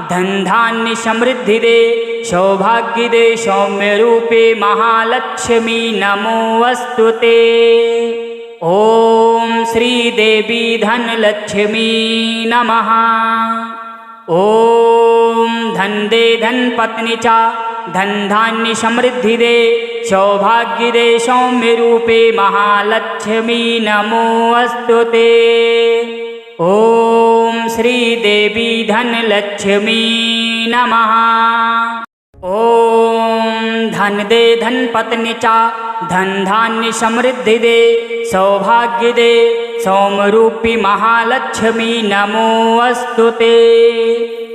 धन धान्य समृद्धि दे सौभाग्य दे सौम्य रूपे महालक्ष्मी नमोऽस्तुते। ओम श्री देवी धन लक्ष्मी नमः। ओम धन दे धन पत्नी चा धन धान्य समृद्धि दे सौभाग्य दे सौम्य रूपे महालक्ष्मी नमोऽस्तुते। ओम श्री देवी धन लक्ष्मी नमः। ओम धन दे धन पत्नी चा धन धान्य समृद्धि दे सौभाग्य दे सौम्यरूपी महालक्ष्मी नमोऽस्तुते।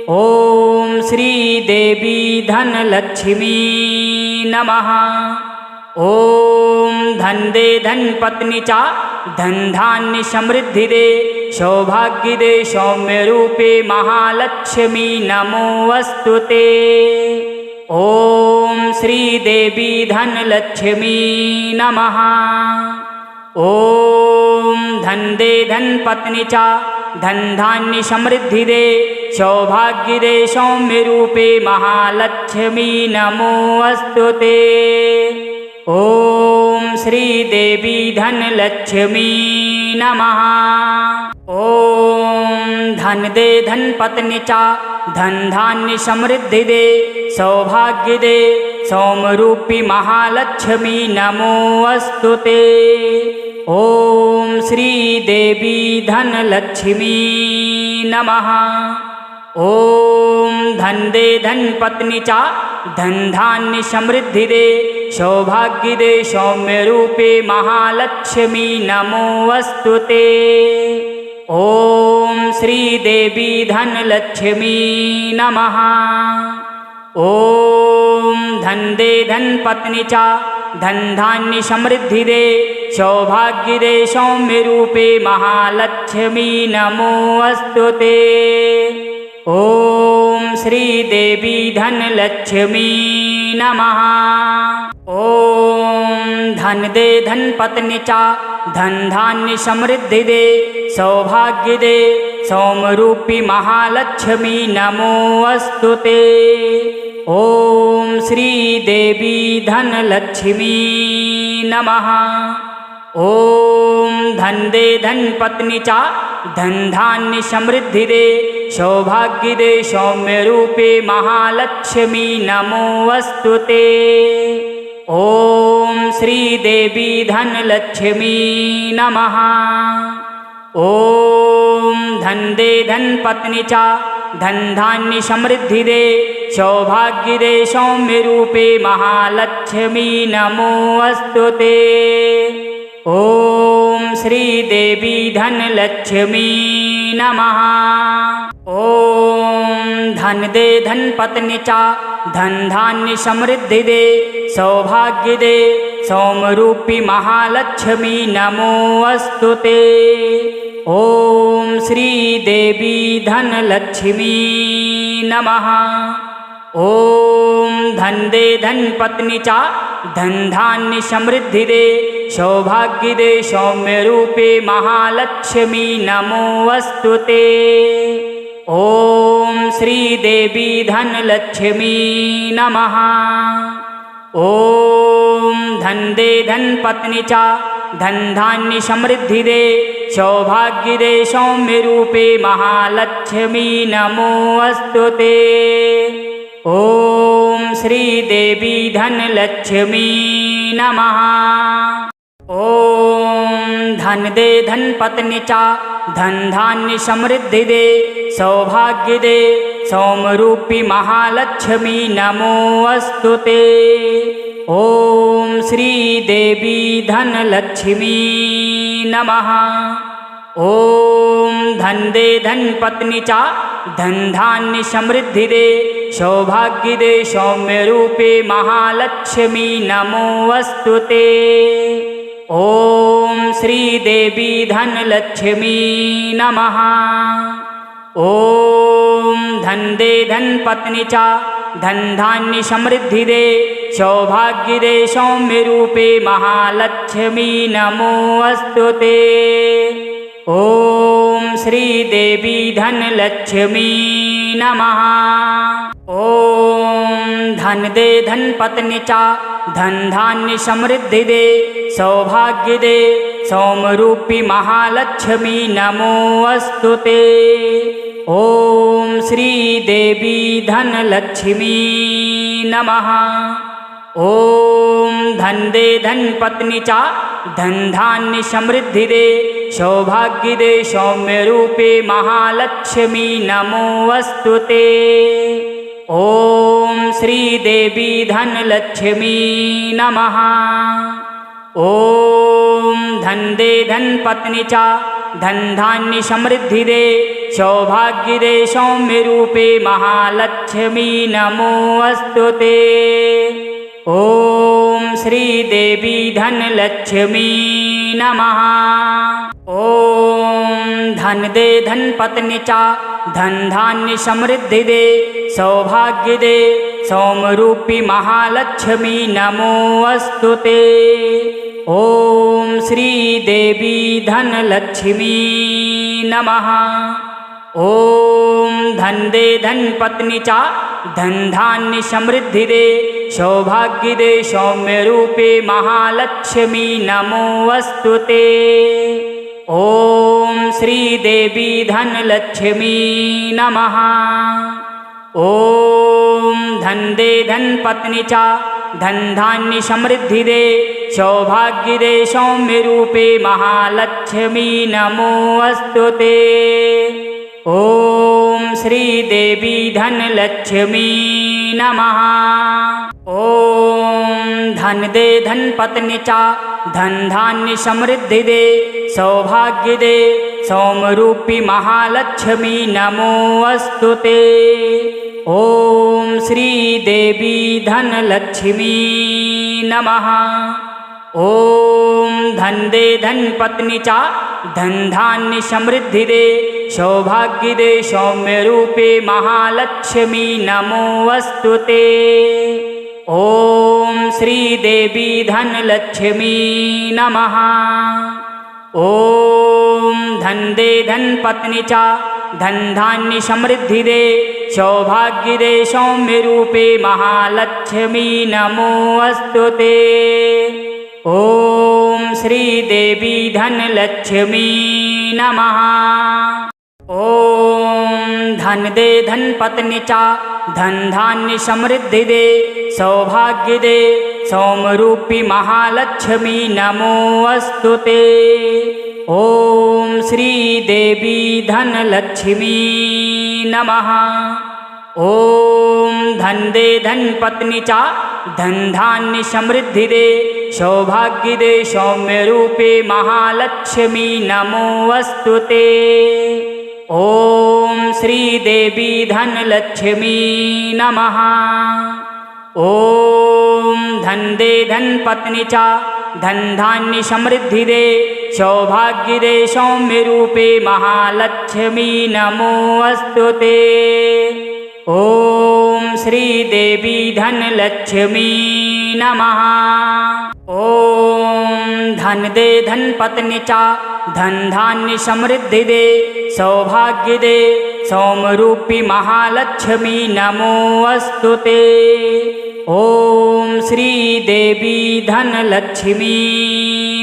ओम श्री देवी धन लक्ष्मी नमः। ओम धन दे धन पत्नी चा धन धान्य समृद्धि दे सौभाग्य दे सौम्य रूपे महालक्ष्मी नमोऽस्तुते। ओम श्री देवी धन लक्ष्मी नमः। ओम धन दे धन पत्नी चा धन धान्य समृद्धि दे सौभाग्य दे सौम्य रूपे महालक्ष्मी नमोऽस्तुते। ओम श्री देवी धनलक्ष्मी नमः। ओम धन दे धन पत्नी चा, धन धान्य समृद्धि दे, सौभाग्य दे, सौम्यरूपी महालक्ष्मी नमो अस्तुते। ओम श्री देवी धनलक्ष्मी नमः। ओम धन दे धन पत्नी चा, धन धान्य समृद्धि दे, सौभाग्य दे, सौम्य रूपे महालक्ष्मी नमो अस्तुते। ओम श्री देवी धनलक्ष्मी नमः। ओम धन दे धन पत्नी चा, धन धान्य समृद्धि दे, सौभाग्य दे, सौम्य रूपे महालक्ष्मी नमो अस्तुते। ओम श्री देवी धनलक्ष्मी नमः। ओम धन दे धन पत्नी चा, धन धान्य समृद्धि दे, सौभाग्य दे, सौम्यरूपी महालक्ष्मी नमो अस्तुते। ओम श्री देवी धनलक्ष्मी नमः। ओम धन दे धन पत्नी चा, धन धान्य समृद्धि दे, सौभाग्य दे, सौम्य रूपे महालक्ष्मी नमो अस्तुते। ओम श्री देवी धनलक्ष्मी नमः। ओम धन दे धन पत्नी चा, धन धान्य समृद्धि दे, सौभाग्य दे, सौम्य रूपे महालक्ष्मी नमो अस्तुते। ओम श्री देवी धनलक्ष्मी नमः। ओम धन दे धन पत्नी चा, धन धान्य समृद्धि दे, सौभाग्य दे, सौम्यरूपी महालक्ष्मी नमो अस्तुते। ओम श्री देवी धनलक्ष्मी नमः। ओम धन दे धन पत्नी चा, धन धान्य समृद्धि दे, सौभाग्य दे, सौम्य रूपे महालक्ष्मी नमो अस्तुते। ओम श्री देवी धनलक्ष्मी नमः। ओम धन दे धन पत्नी चा, धन धान्य समृद्धि दे, सौभाग्य दे, सौम्य रूपे महालक्ष्मी नमो अस्तुते। ओम श्री देवी धनलक्ष्मी नमः। ओम धन दे धन पत्नी चा, धन धान्य समृद्धि दे, सौभाग्य दे, सौम्यरूपी महालक्ष्मी नमो अस्तुते। ओम श्री देवी धनलक्ष्मी नमः। ओम धन दे धन पत्नी चा, धन धान्य समृद्धि दे, सौभाग्य दे, सौम्य रूपे महालक्ष्मी नमो अस्तुते। ओम श्री देवी धनलक्ष्मी नमः। ओम धन दे धन पत्नी चा, धन धान्य समृद्धि दे, सौभाग्य दे, सौम्य रूपे महालक्ष्मी नमो अस्तुते। ओम श्री देवी धनलक्ष्मी नमः। ओम धन दे धन पत्नी चा, धन धान्य समृद्धि दे, सौभाग्य दे, सौम्यरूपी महालक्ष्मी नमो अस्तुते। ओम श्री देवी धनलक्ष्मी नमः। ओम धन दे धन पत्नी चा, धन धान्य समृद्धि दे, सौभाग्य दे, सौम्य रूपे महालक्ष्मी नमो अस्तुते। ओम श्री देवी धनलक्ष्मी नमः। ओम धन दे धन पत्नी चा, धन धान्य समृद्धि दे, सौभाग्य दे, सौम्य रूपे महालक्ष्मी नमो अस्तुते। ओम श्री देवी धनलक्ष्मी नमः। ओम धन दे धन पत्नी चा, धन धान्य समृद्धि दे, सौभाग्य दे, सौम्यरूपी महालक्ष्मी नमो अस्तुते। ओम श्री देवी धनलक्ष्मी नमः। ओम धन दे धन पत्नी चा धन धान्य समृद्धि दे सौभाग्य दे सौम्य रूपे महालक्ष्मी नमोऽस्तुते। ओम श्री देवी धन लक्ष्मी नमः। ओम धन दे धन पत्नी चा धन धान्य समृद्धि दे सौभाग्य दे सौम्य रूपे महालक्ष्मी नमोऽस्तुते। ओम श्री देवी धन लक्ष्मी नमः। ओम धन दे धन पत्नी चा धन धान्य समृद्धि दे सौभाग्य दे सौम्य रूपी महालक्ष्मी नमोऽस्तुते। ओम श्री देवी धन लक्ष्मी नमः। ओम धन दे धन पत्नी चा धन धान्य समृद्धि दे सौभाग्य दे सौम्य रूपे महालक्ष्मी नमोऽस्तुते। ओम श्री देवी धन लक्ष्मी नमः। ओम धन दे धन पत्नी चा धन धान्य समृद्धि दे सौभाग्य दे सौम्य रूपे महालक्ष्मी नमोऽस्तुते। ओम श्री देवी धन लक्ष्मी नमः। ओम धन दे धन पत्नी चा धन धान्य समृद्धि दे सौभाग्य दे सौम्य रूपी महालक्ष्मी नमोऽस्तुते। ओम श्री देवी धन लक्ष्मी नमः। ओम धन दे धन पत्नी चा धन धान्य समृद्धि दे सौभाग्य दे सौम्य रूपे महालक्ष्मी नमोऽस्तुते। ओम श्री देवी धन लक्ष्मी नमः। ओम धन दे धन पत्नी चा धन धान्य समृद्धि दे सौभाग्य दे सौम्य रूपे महालक्ष्मी नमोऽस्तुते। ओम श्री देवी धन लक्ष्मी नमः। ओम धन दे धन पत्नी चा धन धान्य समृद्धि दे सौभाग्य दे सौम्य रूपी महालक्ष्मी नमोऽस्तुते। ओम श्री देवी धन लक्ष्मी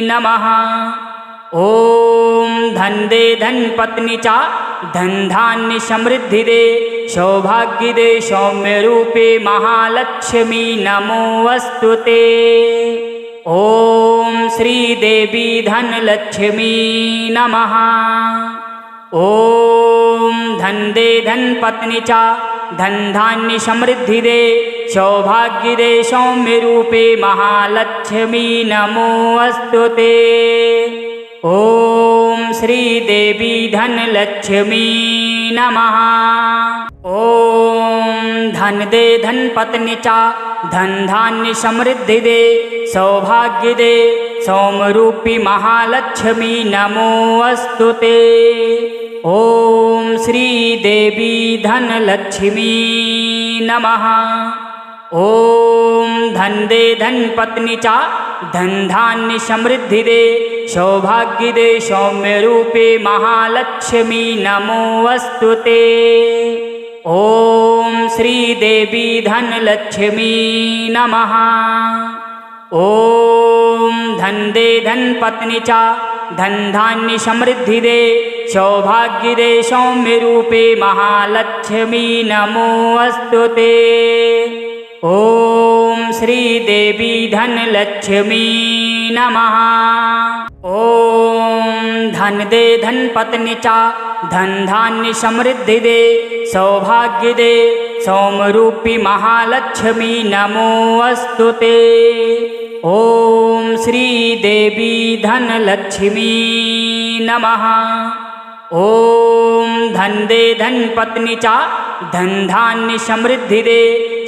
नमः। ओम धन दे धन पत्नी चा धन धान्य समृद्धि दे सौभाग्य दे सौम्य रूपे महालक्ष्मी नमोऽस्तुते। ओम श्री देवी धन लक्ष्मी नमः। ओम धन दे धन पत्नी चा धन धान्य समृद्धि दे सौभाग्य दे सौम्य रूपे महालक्ष्मी नमोऽस्तुते। ओम श्री देवी धन लक्ष्मी नमः। ओम धन दे धन पत्नी चा धन धान्य समृद्धि दे सौभाग्य दे सौम्य रूपी महालक्ष्मी नमोऽस्तुते। ओम श्री देवी धन लक्ष्मी नमः। ओम धन दे धन पत्नी चा धन धान्य समृद्धि दे सौभाग्य दे सौम्य रूपे महालक्ष्मी नमोऽस्तुते। ओम श्री देवी धन लक्ष्मी नमः। ओम धन दे धन पत्नी चा धन धान्य समृद्धि दे सौभाग्य दे सौम्य रूपे महालक्ष्मी नमोऽस्तुते। ओम श्री देवी धन लक्ष्मी नमः। ओम धन दे धन पत्नी चा धन धान्य समृद्धि दे सौभाग्य दे सौम्य रूपी महालक्ष्मी नमोऽस्तुते। ओम श्री देवी धन लक्ष्मी नमः। ओम धन दे धन पत्नी चा धन धान्य समृद्धि दे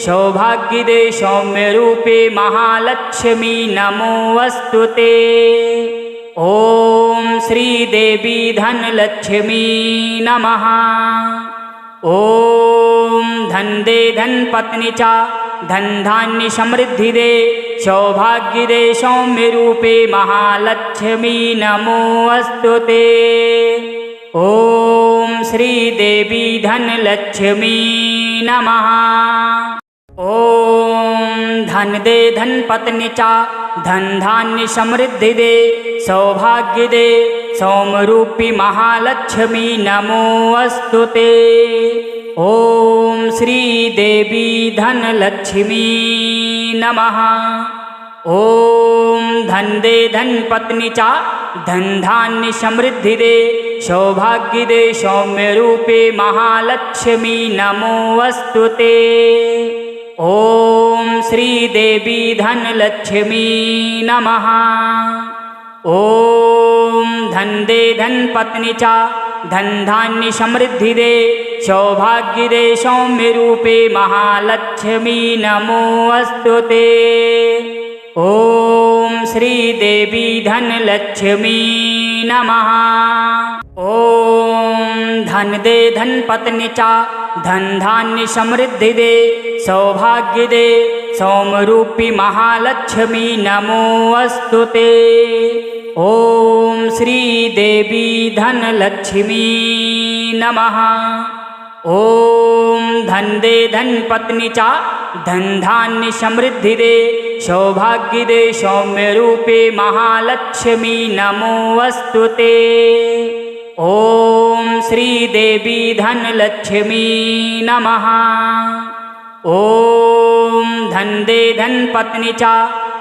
सौभाग्य दे सौम्य रूपे महालक्ष्मी नमोऽस्तुते। ओम श्री देवी धन लक्ष्मी नमः। ओम धन दे धन पत्नी चा धन धान्य समृद्धि दे सौभाग्य दे सौम्य रूपे महालक्ष्मी नमोऽस्तुते। ॐ श्रीदेवी धनलक्ष्मी नमः। ॐ धन दे धनपत्नी चा धन धान्य समृद्धि दे सौभाग्य दे सौम्यरूपी महालक्ष्मी नमो अस्तुते। ॐ श्रीदेवी धनलक्ष्मी नमः। ॐ धन दे धनपत्नी चा धन धान्य समृद्धि दे सौभाग्य दे सौम्यरूपे महालक्ष्मी नमो अस्तुते। ॐ श्रीदेवी धनलक्ष्मी नमः। ॐ धन दे धनपत्नी चा धन धान्य समृद्धि दे सौभाग्य दे सौम्यरूपे महालक्ष्मी नमो अस्तुते। ॐ श्रीदेवी धनलक्ष्मी नमः। ॐ धन दे धनपत्नी चा धन धान्य समृद्धि दे सौभाग्य दे सौम्यरूपी महालक्ष्मी नमो अस्तुते। ॐ श्रीदेवी धनलक्ष्मी नमः। ॐ धन दे धनपत्नी चा धन धान्य समृद्धि दे सौभाग्य दे सौम्यरूपे महालक्ष्मी नमो अस्तुते। ॐ श्रीदेवी धनलक्ष्मी नमः। ॐ धन दे धनपत्नी चा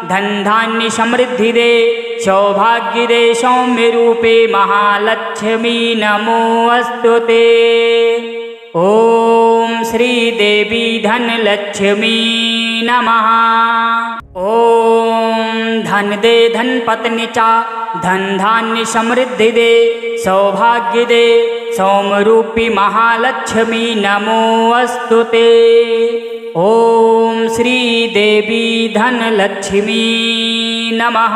धन धान्य समृद्धि दे सौभाग्य दे सौम्यरूपे महालक्ष्मी नमो अस्तुते। ॐ श्रीदेवी धनलक्ष्मी नमः। ॐ धन दे धनपत्नी चा धन धान्य समृद्धि दे सौभाग्य दे सौम्यरूपी महालक्ष्मी नमो अस्तुते। ॐ श्रीदेवी धनलक्ष्मी नमः।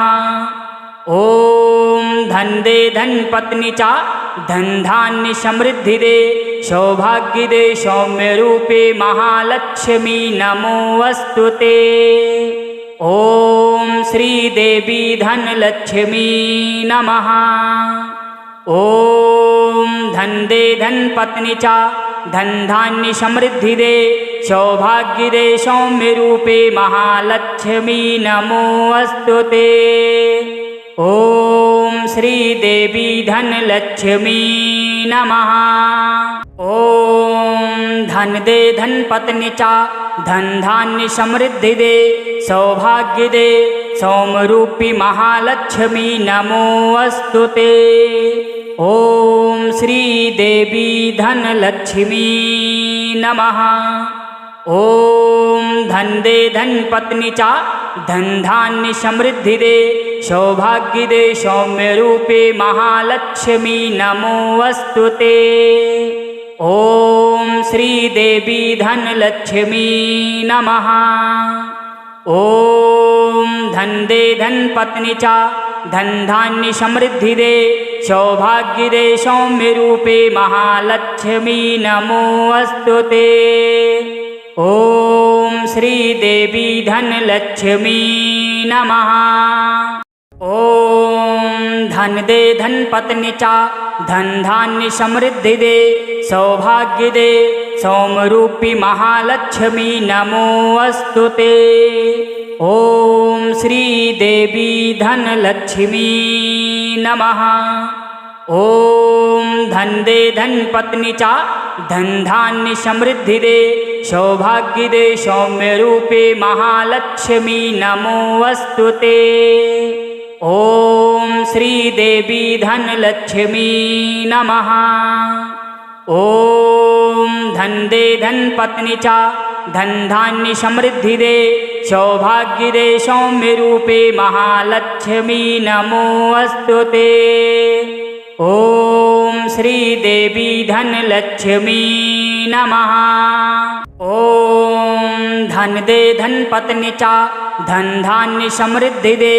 ॐ धन दे धनपत्नी चा धन धान्य समृद्धि दे सौभाग्य दे सौम्यरूपे महालक्ष्मी नमो अस्तुते। ॐ श्रीदेवी धनलक्ष्मी नमः। ॐ धन दे धनपत्नी चा धन धान्य समृद्धि दे सौभाग्य दे सौम्यरूपे महालक्ष्मी नमो अस्तुते। ॐ श्रीदेवी धनलक्ष्मी नमः। ॐ धन दे धनपत्नी चा धन धान्य समृद्धि दे सौभाग्य दे सौम्यरूपी महालक्ष्मी नमो अस्तुते। ॐ श्रीदेवी धनलक्ष्मी नमः। ॐ धन दे धनपत्नी चा धन धान्य समृद्धि दे सौभाग्य दे सौम्यरूपे महालक्ष्मी नमो अस्तुते। ॐ श्रीदेवी धनलक्ष्मी नमः। ॐ धन दे धनपत्नी चा धन धान्य समृद्धि दे सौभाग्य दे सौम्यरूपे महालक्ष्मी नमो अस्तुते। ॐ श्रीदेवी धनलक्ष्मी नमः। ॐ धन दे धनपत्नी चा धन धान्य समृद्धि दे सौभाग्य दे सौम्यरूपी महालक्ष्मी नमो अस्तुते। ॐ श्रीदेवी धनलक्ष्मी नमः। ॐ धन दे धनपत्नी चा धन धान्य समृद्धि दे सौभाग्य दे सौम्यरूपे महालक्ष्मी नमो अस्तुते। ॐ श्रीदेवी धनलक्ष्मी नमः। ॐ धन दे धनपत्नी चा धन धान्य समृद्धि दे सौभाग्य दे सौम्यरूपे महालक्ष्मी नमो अस्तुते। ॐ श्रीदेवी धनलक्ष्मी नमः। ॐ धन दे धनपत्नी चा धन धान्य समृद्धि दे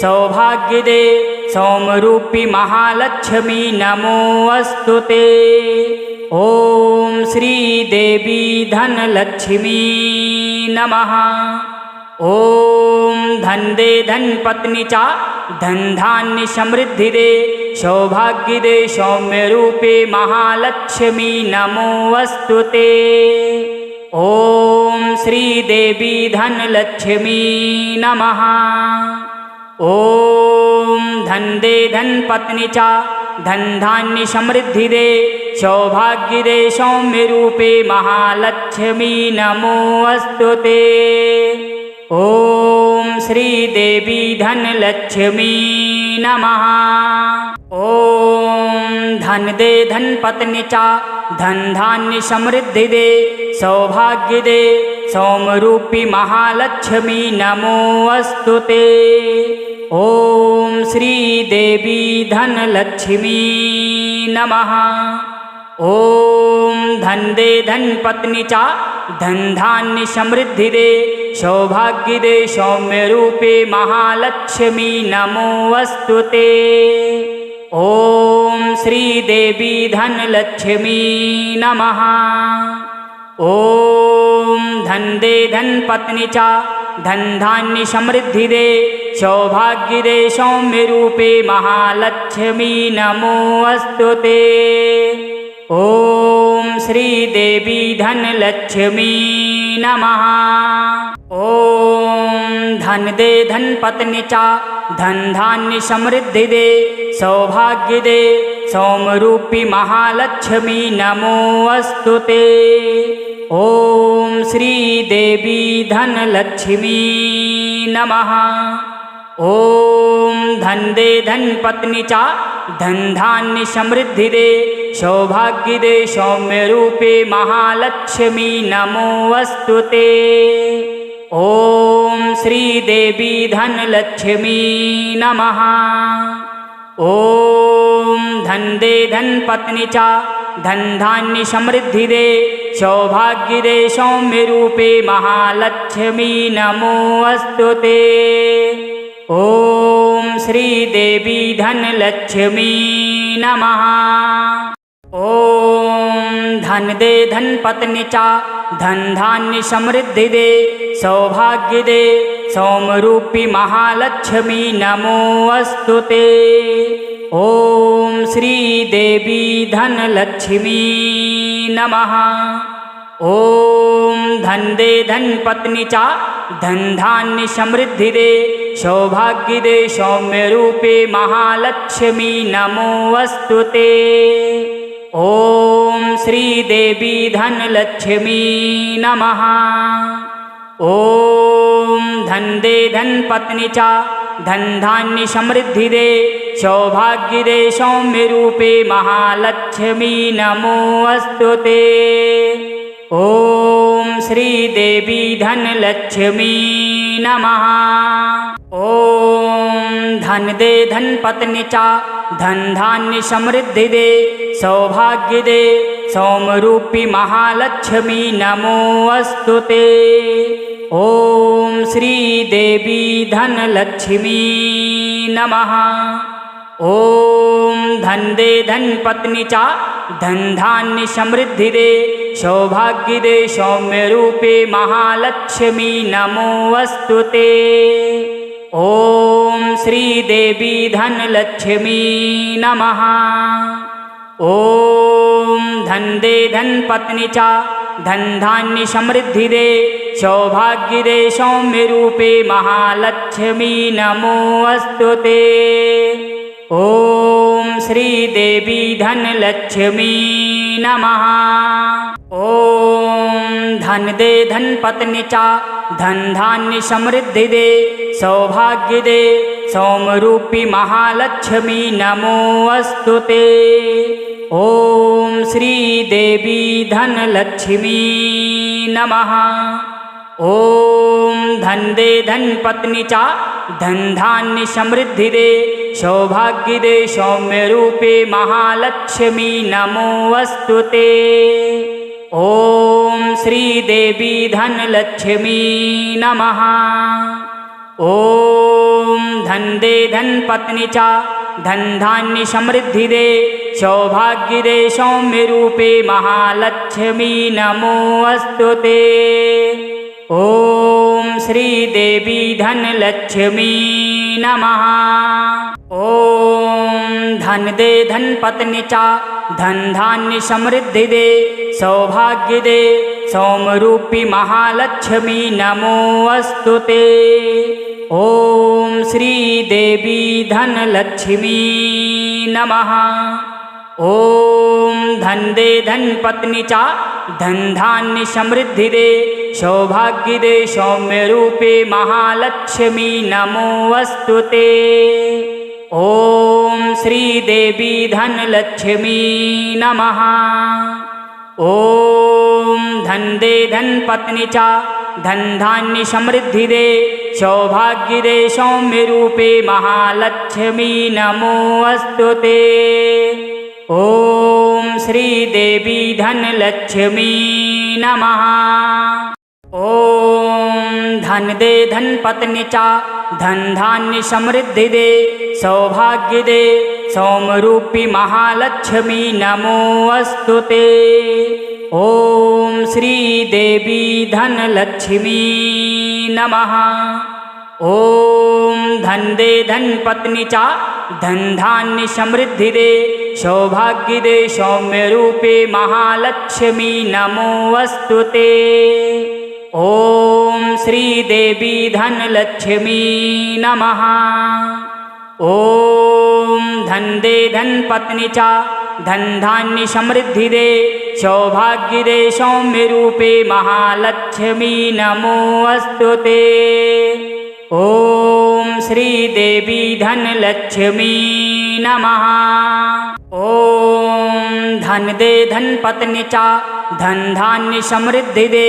सौभाग्य दे सौम्यरूपी महालक्ष्मी नमो अस्तुते। ॐ श्रीदेवी धनलक्ष्मी नमः। ओम धन दे धन पत्नी चा धन धान्य समृद्धि दे सौभाग्य दे सौम्य रूपे महालक्ष्मी नमोऽस्तुते। ओम श्री देवी धन लक्ष्मी नमः। ओम धन दे धन पत्नी चा धन धान्य समृद्धि दे सौभाग्य दे सौम्य रूपे महालक्ष्मी नमोऽस्तुते। ओम श्री देवी धन लक्ष्मी नमः। ओम धन दे धन पत्नी चा धन धान्य समृद्धि दे सौभाग्य दे सौम्य रूपी महालक्ष्मी नमोऽस्तुते। ओम श्री देवी धन लक्ष्मी नमः। ओम धन दे धन पत्नी चा धन धान्य समृद्धि दे सौभाग्य दे सौम्य रूपे महालक्ष्मी नमोऽस्तुते। ओम श्री देवी धन लक्ष्मी नमः। ओम धन दे धन पत्नी चा धन धान्य समृद्धि दे सौभाग्य दे सौम्य रूपे महालक्ष्मी नमोऽस्तुते। ओम श्री देवी धन लक्ष्मी नमः। ओम धन दे धन पत्नी चा धन धान्य समृद्धि दे सौभाग्य दे सौम्य रूपी महालक्ष्मी नमोऽस्तुते। ओम श्री देवी धन लक्ष्मी नमः। ओम धन दे धन पत्नी चा धन धान्य समृद्धि दे सौभाग्य दे सौम्य रूपे महालक्ष्मी नमोऽस्तुते। ओम श्री देवी धन लक्ष्मी नमः। ओम धन दे धन पत्नी चा धन धान्य समृद्धि दे सौभाग्य दे सौम्य रूपे महालक्ष्मी नमोऽस्तुते। ओम श्री देवी धन लक्ष्मी नमः। ओम धन दे धन पत्नी चा धन धान्य समृद्धि दे सौभाग्य दे सौम्य रूपी महालक्ष्मी नमोऽस्तुते। ओम श्री देवी धन लक्ष्मी नमः। ओम धन दे धन पत्नी चा धन धान्य समृद्धि दे सौभाग्य दे सौम्य रूपे महालक्ष्मी नमोऽस्तुते। ओम श्री देवी धन लक्ष्मी नमः। ओम धन दे धन पत्नी चा धन धान्य समृद्धि दे सौभाग्य दे सौम्य रूपे महालक्ष्मी नमोऽस्तुते। ओम श्री देवी धन लक्ष्मी नमः। ओम धन दे धन पत्नी चा धन धान्य समृद्धि दे सौभाग्य दे सौम्य रूपी महालक्ष्मी नमोऽस्तुते। ओम श्री देवी धन लक्ष्मी नमः। ओम धन दे धन पत्नी चा धन धान्य समृद्धि दे सौभाग्य दे सौम्य रूपे महालक्ष्मी नमोऽस्तुते। ओम श्री देवी धन लक्ष्मी नमः। ओम धन दे धन पत्नी चा धन धान्य समृद्धि दे सौभाग्य दे सौम्य रूपे महालक्ष्मी नमोऽस्तुते। ओम श्री देवी धन लक्ष्मी नमः। ओम धन दे धन पत्नी चा धन धान्य समृद्धि दे सौभाग्य दे सौम्य रूपी महालक्ष्मी नमोऽस्तुते। ओम श्री देवी धन लक्ष्मी नमः। ओम धन दे धन पत्नी चा धन धान्य समृद्धि दे सौभाग्य दे सौम्य रूपे महालक्ष्मी नमोऽस्तुते। ओम श्री देवी धन लक्ष्मी नमः। ओम धन दे धन पत्नी चा धन धान्य समृद्धि दे सौभाग्य दे सौम्य रूपे महालक्ष्मी नमोऽस्तुते। ओम श्री देवी धनलक्ष्मी नमः। ओम धन दे धन पत्नी चा धन धान्य समृद्धि दे सौभाग्य दे सौम्यरूपी महालक्ष्मी नमो अस्तुते। ओम श्री देवी धनलक्ष्मी नमः। ओम धन दे धन पत्नी चा धन धान्य समृद्धि दे सौभाग्य दे सौम्य रूपे महालक्ष्मी नमो अस्तुते। ओम श्री देवी धनलक्ष्मी नमः। ओम धन दे धन पत्नी चा धन धान्य समृद्धि दे सौभाग्य दे सौम्य रूपे महालक्ष्मी नमो अस्तुते। ओम श्री देवी धनलक्ष्मी नमः। ओम धन दे धन पत्नी चा धन धान्य समृद्धि दे सौभाग्य दे सौम्यरूपी महालक्ष्मी नमो अस्तुते। ओम श्री देवी धनलक्ष्मी नमः। ओम धन दे धन पत्नी चा धन धान्य समृद्धि दे सौभाग्य दे सौम्य रूपे महालक्ष्मी नमो अस्तुते। ओम श्री देवी धनलक्ष्मी नमः। ओम धन दे धन पत्नी चा धन धान्य समृद्धि दे सौभाग्य दे सौम्य रूपे महालक्ष्मी नमो अस्तुते। ओम श्री देवी धनलक्ष्मी नमः। ओम धन दे धन पत्नी चा धन धान्य समृद्धि दे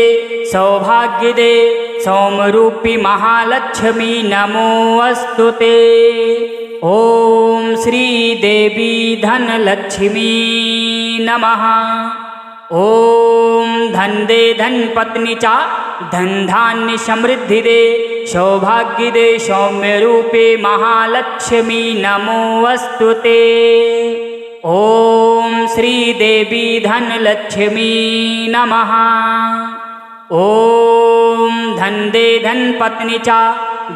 सौभाग्य दे सौम्यरूपी महालक्ष्मी नमो अस्तुते। ओम श्री देवी धनलक्ष्मी नमः। ओम धन दे धन पत्नी चा धन धान्य समृद्धि दे सौभाग्य दे सौम्य रूपे महालक्ष्मी नमो अस्तुते। ओम श्री देवी धनलक्ष्मी नमः। ओम धन दे धन पत्नी चा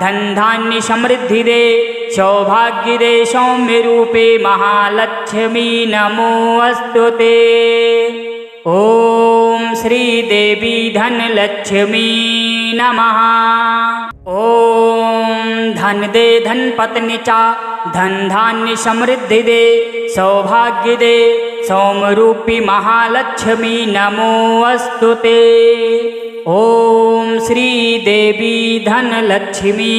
धन धान्य समृद्धि दे सौभाग्य दे सौम्य रूपे महालक्ष्मी नमो अस्तुते। ओम श्री देवी धनलक्ष्मी नमः। ओम धन दे धन पत्नी चा धन धान्य समृद्धि दे सौभाग्य दे सौम्यरूपी महालक्ष्मी नमो अस्तुते। ओम श्री देवी धनलक्ष्मी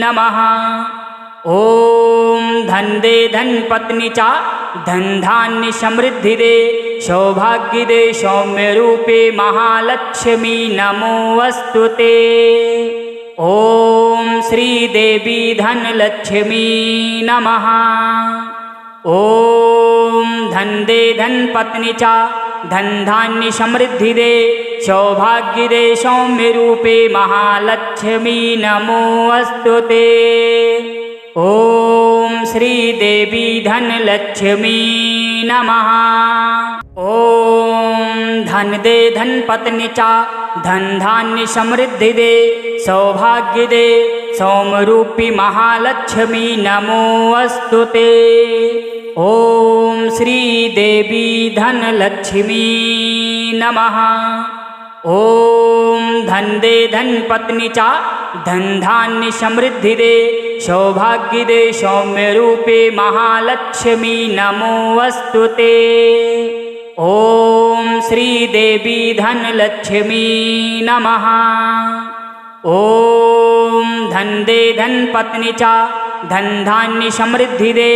नमः। ओम धन दे धन पत्नी चा धन धान्य समृद्धि दे सौभाग्य दे सौम्य रूपे महालक्ष्मी नमो अस्तुते। ओम श्री देवी धनलक्ष्मी नमः। ओम धन दे धन पत्नी चा धन धान्य समृद्धि दे सौभाग्य दे सौम्य रूपे महालक्ष्मी नमो अस्तुते। ओम श्री देवी धनलक्ष्मी नमः। ओम धन दे धन पत्नी चा धन धान्य समृद्धि दे सौभाग्य दे सौम्यरूपी महालक्ष्मी नमो अस्तुते। ओम श्री देवी धनलक्ष्मी नमः। ओम धन दे धन पत्नी चा धन धान्य समृद्धि दे सौभाग्य दे सौम्य रूपे महालक्ष्मी नमो अस्तुते। ओम श्री देवी धनलक्ष्मी नमः। ओम धन दे धन पत्नी चा धन धान्य समृद्धि दे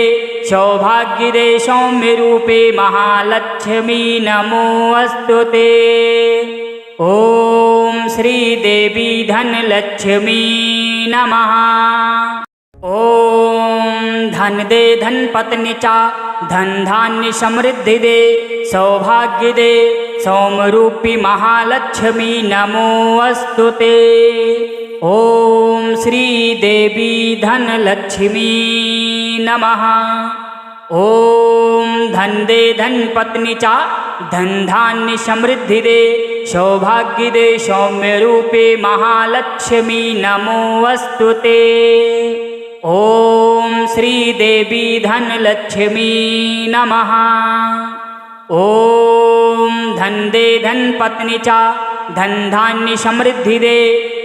सौभाग्य दे सौम्य रूपे महालक्ष्मी नमो अस्तुते। ओम श्री देवी धनलक्ष्मी नमः। ओम धन दे धन पत्नी चा धन धान्य समृद्धि दे सौभाग्य दे सौम्यरूपी महालक्ष्मी नमो अस्तुते। ओम श्री देवी धनलक्ष्मी नमः। ओम धन दे धन पत्नी चा धन धान्य समृद्धि दे सौभाग्यदे सौम्यरूपे महालक्ष्मी नमोऽस्तुते। ॐ श्रीदेवी धनलक्ष्मी नमः। ॐ धनदे धनपत्नी च धनधान्य समृद्धि दे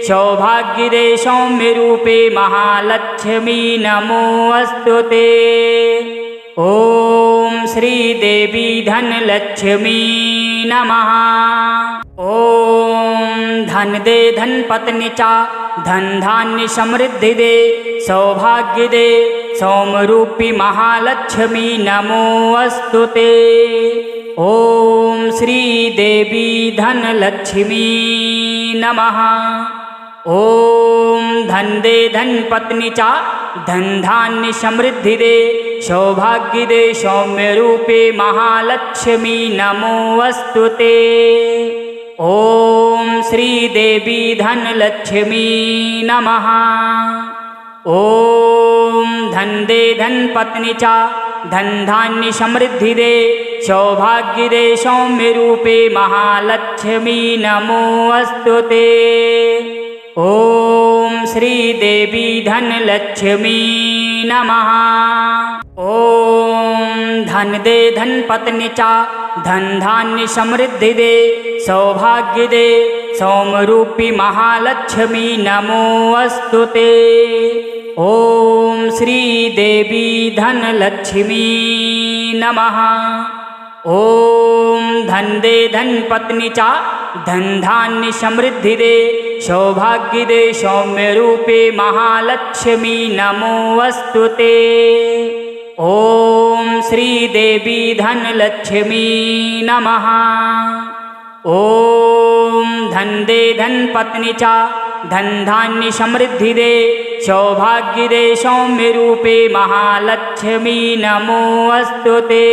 सौभाग्यदे सौम्यरूपे महालक्ष्मी नमोऽस्तुते। ॐ श्रीदेवी धनलक्ष्मी नमः। ॐ धनदे धनपत्नी च धनधान्य समृद्धि दे सौभाग्यदे सौम्यरूपी महालक्ष्मी नमोऽस्तुते। ॐ श्रीदेवी धनलक्ष्मी नमः। ॐ धनदे धनपत्नी च धनधान्य समृद्धि दे सौभाग्यदे सौम्यरूपे महालक्ष्मी नमोऽस्तुते। ॐ श्रीदेवी धनलक्ष्मी नमः। ॐ धनदे धनपत्नी च धनधान्य समृद्धि दे सौभाग्यदे सौम्यरूपे महालक्ष्मी नमोऽस्तुते। ॐ श्रीदेवी धनलक्ष्मी नमः। ॐ धनदे धनपत्नी च धनधान्य समृद्धि दे सौभाग्यदे सौम्यरूपी महालक्ष्मी नमोऽस्तुते। ॐ श्रीदेवी धनलक्ष्मी नमः। ॐ धनदे धनपत्नी च धनधान्य समृद्धि दे सौभाग्यदे सौम्यरूपे महालक्ष्मी नमोऽस्तुते। ॐ श्रीदेवी धनलक्ष्मी नमः। ॐ धनदे धनपत्नी च धनधान्य समृद्धि दे सौभाग्यदे सौम्यरूपे महालक्ष्मी नमोऽस्तुते।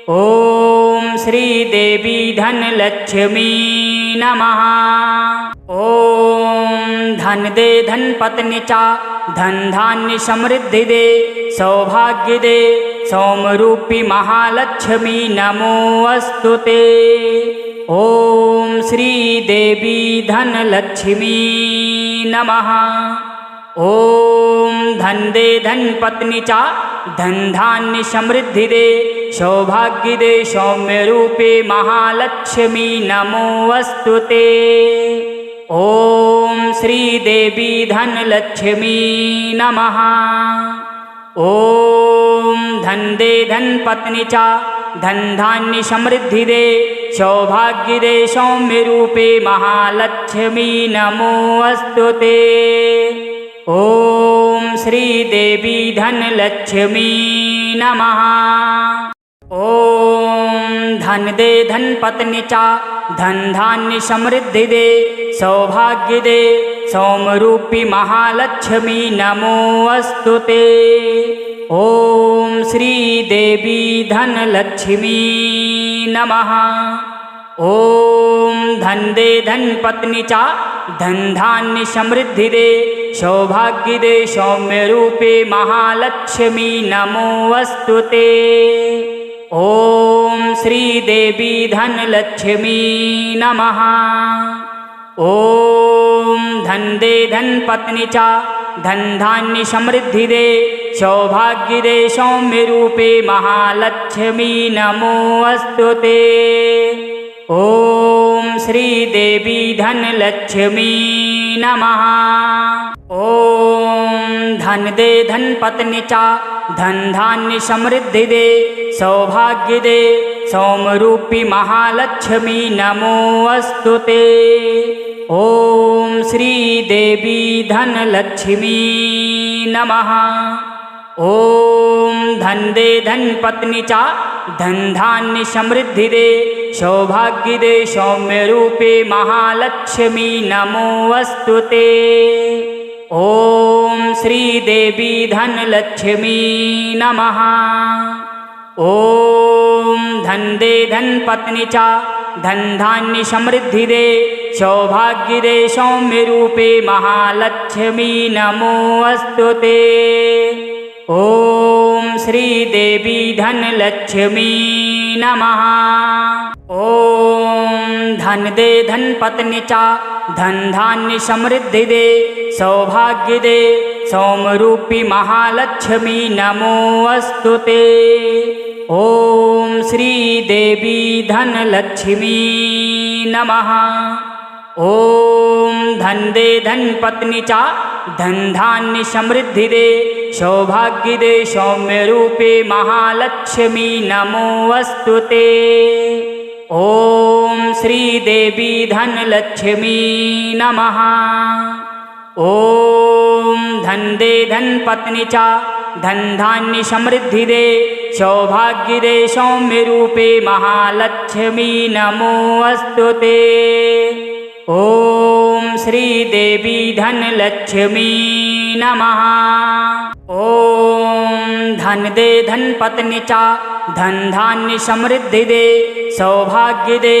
ॐ श्रीदेवी धनलक्ष्मी नमः। ॐ धनदे धनपत्नी च धनधान्य समृद्धि दे सौभाग्यदे सौम्यरूपी महालक्ष्मी नमोऽस्तुते। ॐ श्रीदेवी धनलक्ष्मी नमः। ॐ धनदे धनपत्नी च धनधान्य समृद्धि दे सौभाग्यदे सौम्यरूपे महालक्ष्मी नमोऽस्तुते। ॐ श्रीदेवी धनलक्ष्मी नमः। ॐ धनदे धनपत्नी च धनधान्य समृद्धि दे सौभाग्यदे सौम्यरूपे महालक्ष्मी नमोऽस्तुते। ॐ श्रीदेवी धनलक्ष्मी नमः। ॐ धनदे धनपत्नी च धनधान्य समृद्धि दे सौभाग्यदे सौम्यरूपी महालक्ष्मी नमोऽस्तुते। ॐ श्रीदेवी धनलक्ष्मी नमः। ॐ धनदे धनपत्नी च धनधान्य समृद्धि दे सौभाग्यदे सौम्यरूपे महालक्ष्मी नमोऽस्तुते। ॐ श्रीदेवी धनलक्ष्मी नमः। ॐ धनदे धनपत्नी च धनधान्य समृद्धि दे सौभाग्यदे सौम्यरूपे महालक्ष्मी नमोऽस्तुते। ॐ श्रीदेवी धनलक्ष्मी नमः। ॐ धनदे धनपत्नी च धनधान्य समृद्धि दे सौभाग्यदे सौम्यरूपी महालक्ष्मी नमोऽस्तुते। ॐ श्रीदेवी धनलक्ष्मी नमः। ॐ धनदे धनपत्नी च धनधान्य समृद्धि दे सौभाग्यदे सौम्यरूपे महालक्ष्मी नमोऽस्तुते। ॐ श्रीदेवी धनलक्ष्मी नमः। ॐ धनदे धनपत्नी च धनधान्य समृद्धि दे सौभाग्यदे सौम्यरूपे महालक्ष्मी नमोऽस्तुते। ॐ श्रीदेवी धनलक्ष्मी नमः। ॐ धन दे धन पत्नी चा धन धान्य समृद्धि दे सौभाग्य दे सौम्यरूपी महालक्ष्मी नमो अस्तुते। ॐ श्री देवी धनलक्ष्मी नमः। ॐ धन दे धन पत्नी चा धन धान्य समृद्धि दे सौभाग्य दे सौम्यरूपे महालक्ष्मी नमो अस्तुते। ॐ श्री देवी धनलक्ष्मी नमः। ॐ धन दे धन पत्नी चा धन धान्य समृद्धि दे सौभाग्य दे सौम्यरूपे महालक्ष्मी नमो अस्तुते। ॐ श्री देवी धनलक्ष्मी नमः। ॐ धन दे धन पत्नी चा धन धान्य समृद्धि दे सौभाग्य दे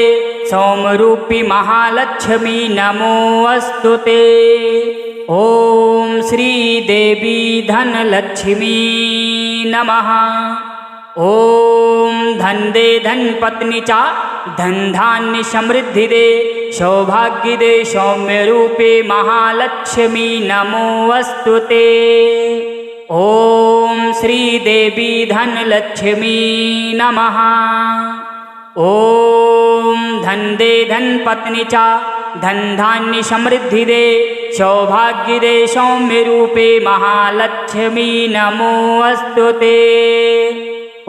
सौम्यरूपी महालक्ष्मी नमो अस्तुते। ॐ श्री देवी धनलक्ष्मी नमः। ॐ धन दे धन पत्नी चा धन धान्य समृद्धि दे सौभाग्य दे सौम्यरूपे महालक्ष्मी नमो अस्तुते। ॐ श्री देवी धनलक्ष्मी नमः। ॐ धन दे धन पत्नी चा धन धान्य समृद्धि दे सौभाग्य दे सौम्यरूपे महालक्ष्मी नमो अस्तुते।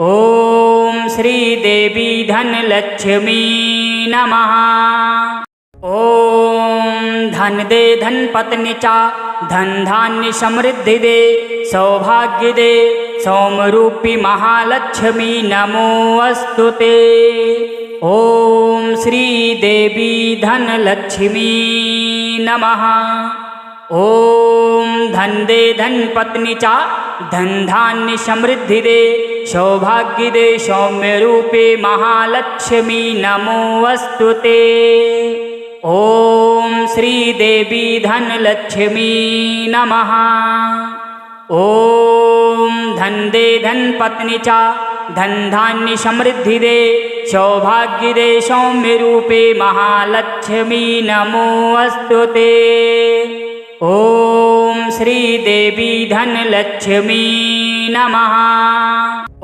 ॐ श्री देवी धनलक्ष्मी नमः। ॐ धन दे धन पत्नी चा धन धान्य समृद्धि दे सौभाग्य दे सौम्यरूपी महालक्ष्मी नमो अस्तुते। ॐ श्री देवी धनलक्ष्मी नमः। ॐ धन दे धन पत्नी चा धन धान्य समृद्धि दे सौभाग्य दे सौम्यरूपे महालक्ष्मी नमो अस्तुते। ॐ श्री देवी धनलक्ष्मी नमः। ॐ धन दे धन पत्नी चा धन धान्य समृद्धि दे सौभाग्य दे सौम्यरूपे महालक्ष्मी नमो अस्तुते। ॐ श्री देवी धनलक्ष्मी नमः।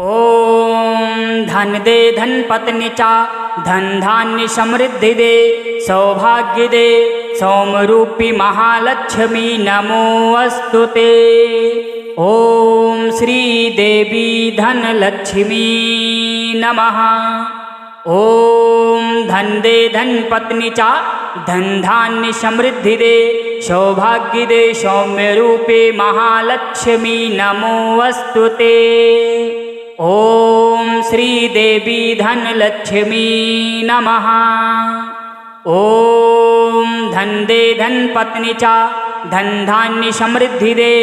ॐ धन दे धन पत्नी चा धन धान्य समृद्धि दे सौभाग्य दे सौम्यरूपी महालक्ष्मी नमो अस्तुते। ॐ श्री देवी धनलक्ष्मी नमः। ॐ धन दे धन पत्नी चा धन धान्य समृद्धि दे सौभाग्य दे सौम्यरूपे महालक्ष्मी नमो अस्तुते। ॐ श्री देवी धनलक्ष्मी नमः। ॐ धन दे धन पत्नी चा धन धान्य समृद्धि दे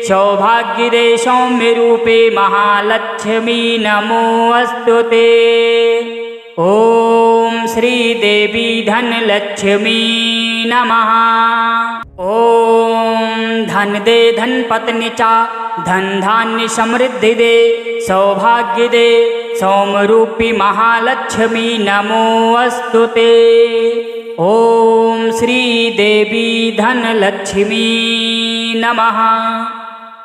सौभाग्य दे सौम्यरूपे महालक्ष्मी नमो अस्तुते। ॐ श्री देवी धनलक्ष्मी नमः। ॐ धन दे धन पत्नी चा धन धान्य समृद्धि दे सौभाग्य दे सौम्यरूपी महालक्ष्मी नमो अस्तुते। ॐ श्री देवी धनलक्ष्मी नमः।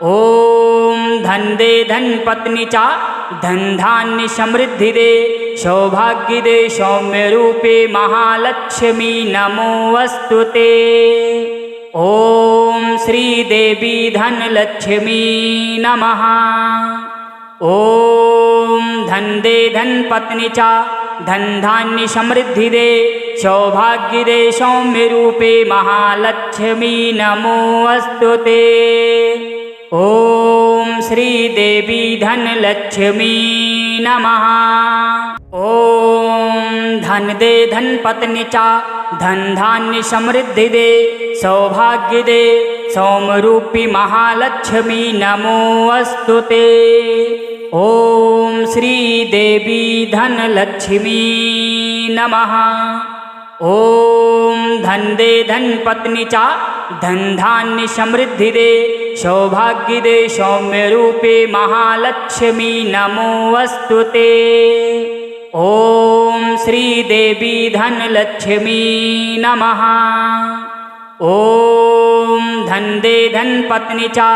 ॐ धन दे धन पत्नी चा धन धान्य समृद्धि दे सौभाग्य दे सौम्यरूपे महालक्ष्मी नमो अस्तुते। ॐ श्री देवी धनलक्ष्मी नमः। ॐ धन दे धन पत्नी चा धन धान्य समृद्धि दे सौभाग्य दे सौम्यरूपे महालक्ष्मी नमो अस्तुते। ॐ श्री देवी धनलक्ष्मी नमः। ॐ धन दे धन पत्नी चा धन धान्य समृद्धि दे सौभाग्य दे सौम्यरूपी महालक्ष्मी नमो अस्तुते। ॐ श्री देवी धनलक्ष्मी नमः। ॐ धन दे धन पत्नी चा धन धान्य समृद्धि दे सौभाग्य दे सौम्यरूपे महालक्ष्मी नमो अस्तुते। ओम श्री देवी धनलक्ष्मी नमः। ओम धन दे धन पत्नी चा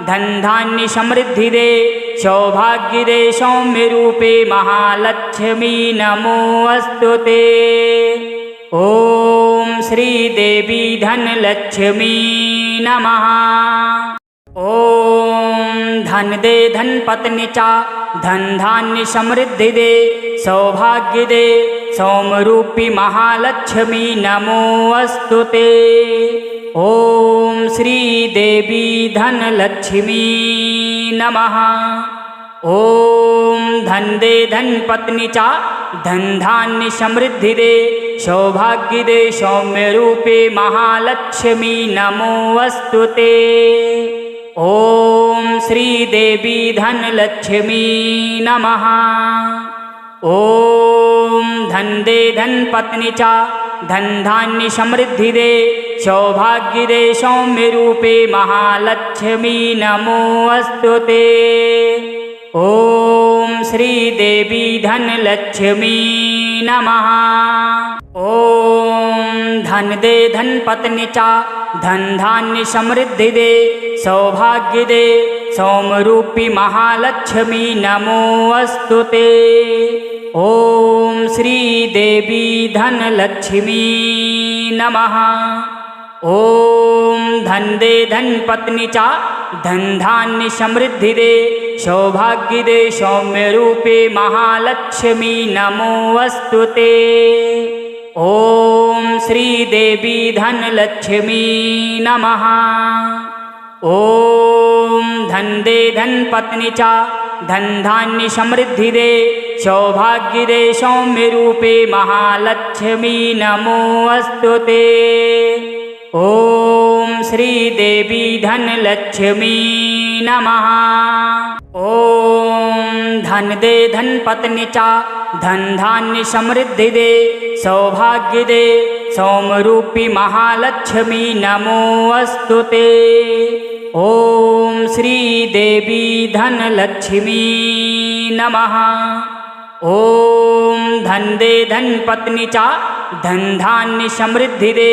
धन धान्य समृद्धि दे सौभाग्य दे सौम्य रूपे महालक्ष्मी नमो अस्तुते। ओम श्री देवी धनलक्ष्मी नमः। ओम धन दे धन पत्नी चा धन धान्य समृद्धि दे सौभाग्य दे सौम्यरूपी महालक्ष्मी नमो अस्तुते। ओम श्री देवी धनलक्ष्मी नमः। ओम धन दे धन पत्नी चा धन धान्य समृद्धि दे सौभाग्य दे सौम्य रूपे महालक्ष्मी नमो अस्तुते। ओम श्री देवी धनलक्ष्मी नमः। ओम धन दे धन पत्नी चा धन धान्य समृद्धि दे सौभाग्य दे सौम्य रूपे महालक्ष्मी नमो अस्तुते। ओम श्री देवी धनलक्ष्मी नमः। ओम धन दे धन पत्नी चा धन धान्य समृद्धि दे सौभाग्य दे सौम्यरूपी महालक्ष्मी नमो अस्तुते। ओम श्री देवी धनलक्ष्मी नमः। ओम धन दे धन पत्नी चा धन धान्य समृद्धि दे सौभाग्य दे सौम्य रूपे महालक्ष्मी नमो अस्तुते। ओम श्री देवी धनलक्ष्मी नमः। ओम धन दे धन पत्नी चा धन धान्य समृद्धि दे सौभाग्य दे सौम्य रूपे महालक्ष्मी नमो अस्तुते। ओम श्री देवी धनलक्ष्मी नमः। ओम धन दे धन पत्नी चा धन धान्य समृद्धि दे सौभाग्य दे सौम्यरूपी महालक्ष्मी नमो अस्तुते। ओम श्री देवी धनलक्ष्मी नमः। ओम धन दे धन पत्नी चा धन धान्य समृद्धि दे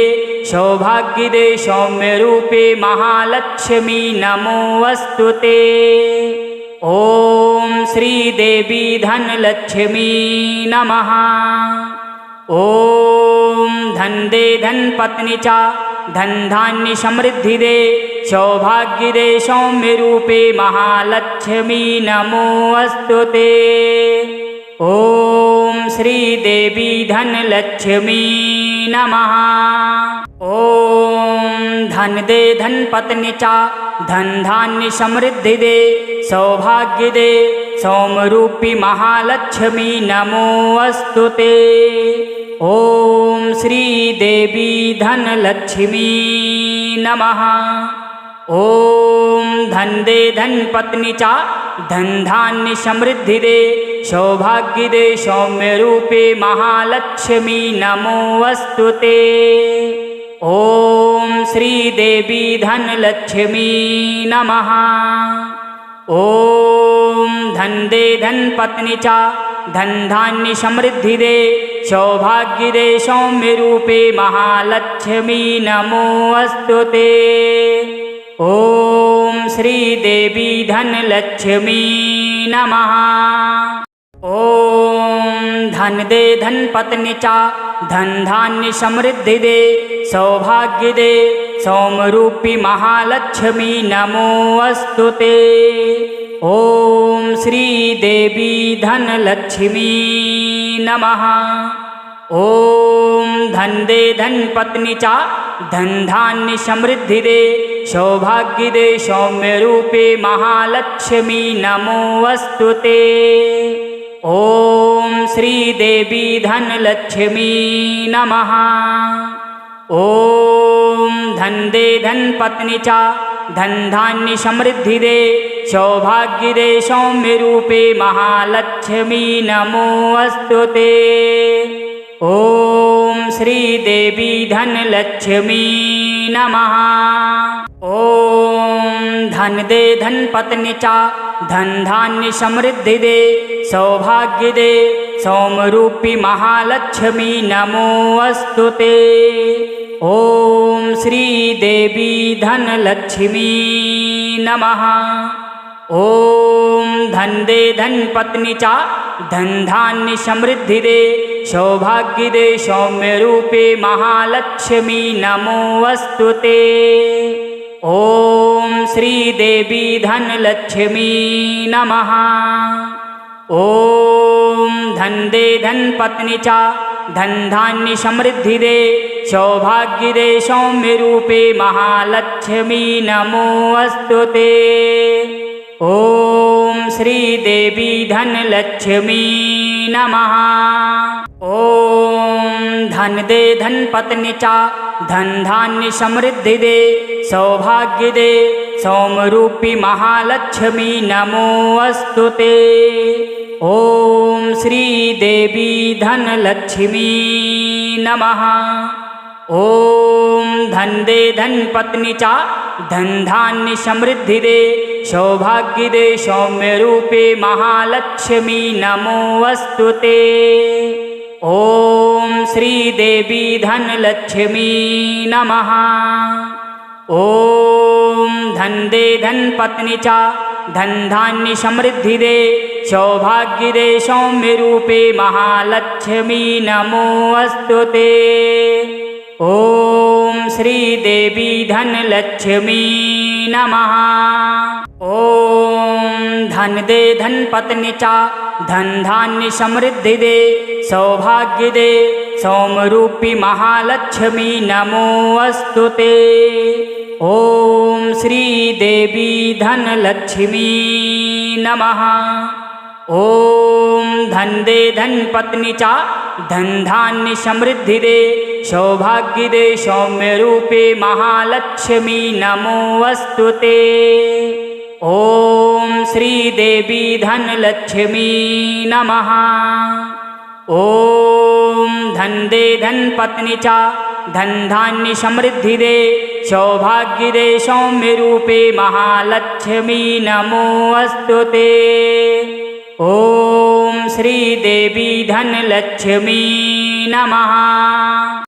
सौभाग्य दे सौम्य रूपे महालक्ष्मी नमो अस्तुते। ओम श्री देवी धनलक्ष्मी नमः। ओम धन दे धन पत्नी चा धन धान्य समृद्धि दे सौभाग्य दे सौम्य रूपे महालक्ष्मी नमो अस्तुते। ओम श्री देवी धनलक्ष्मी नमः। ओम धन दे धन पत्नी चा धन धान्य समृद्धि दे सौभाग्य दे सौम्यरूपी महालक्ष्मी नमो अस्तुते। ओम श्री देवी धनलक्ष्मी नमः। ओम धन दे धन पत्नी चा धन धान्य समृद्धि दे सौभाग्य दे सौम्य रूपे महालक्ष्मी नमो अस्तुते। ओम श्री देवी धनलक्ष्मी नमः। ओम धन दे धन पत्नी चा धन धान्य समृद्धि दे सौभाग्य दे सौम्य रूपे महालक्ष्मी नमो अस्तुते। ओम श्री देवी धनलक्ष्मी नमः। ओम धन दे धन पत्नी चा धन धान्य समृद्धि दे सौभाग्य दे सौम्यरूपी महालक्ष्मी नमो अस्तुते। ओम श्री देवी धनलक्ष्मी नमः। ओम धन दे धन पत्नी चा धन धान्य समृद्धि दे सौभाग्य दे सौम्य रूपे महालक्ष्मी नमो अस्तुते। ओम श्री देवी धनलक्ष्मी नमः। ओम धन दे धन पत्नी चा धन धान्य समृद्धि दे सौभाग्य दे सौम्य रूपे महालक्ष्मी नमो अस्तुते। ओम श्री देवी धनलक्ष्मी नमः। ओम धन दे धन पत्नी चा धन धान्य समृद्धि दे सौभाग्य दे सौम्यरूपी महालक्ष्मी नमोऽस्तु ते। ॐ श्रीदेवी धनलक्ष्मी नमः। ॐ धन दे धनपत्नी चा धन धान्य समृद्धि दे सौभाग्य दे सौम्यरूपे महालक्ष्मी नमोऽस्तु ते। ॐ श्रीदेवी धनलक्ष्मी नमः। ॐ धन दे धनपत्नी चा धन धान्य समृद्धि दे सौभाग्य दे सौम्यरूपे महालक्ष्मी नमोऽस्तु ते। ॐ श्रीदेवी धनलक्ष्मी नमः। ॐ धन दे धनपत्नी चा धन धान्य समृद्धि दे सौभाग्य दे सौम्यरूपी महालक्ष्मी नमोऽस्तु ते। ॐ श्रीदेवी धनलक्ष्मी नमः। ॐ धन दे धनपत्नी चा धन धान्य समृद्धि दे सौभाग्य दे सौम्यरूपे महालक्ष्मी नमोऽस्तु ते। ॐ श्रीदेवी धनलक्ष्मी नमः। ॐ धन दे धनपत्नी चा धन धान्य समृद्धि दे सौभाग्य दे सौम्यरूपे महालक्ष्मी नमोऽस्तु ते। ॐ श्रीदेवी धनलक्ष्मी नमः। ॐ धन दे धनपत्नी चा धन धान्य समृद्धि दे सौभाग्य दे सौम्यरूपी महालक्ष्मी नमोऽस्तु ते। ॐ श्रीदेवी धनलक्ष्मी नमः। ॐ धन दे धनपत्नी चा धन धान्य समृद्धि दे सौभाग्य दे सौम्यरूपे महालक्ष्मी नमोऽस्तु ते। ॐ श्रीदेवी धनलक्ष्मी नमः। ॐ धन दे धनपत्नी चा धन धान्य समृद्धि दे सौभाग्य दे सौम्यरूपे महालक्ष्मी नमोऽस्तु ते। ॐ श्रीदेवी धनलक्ष्मी नमः।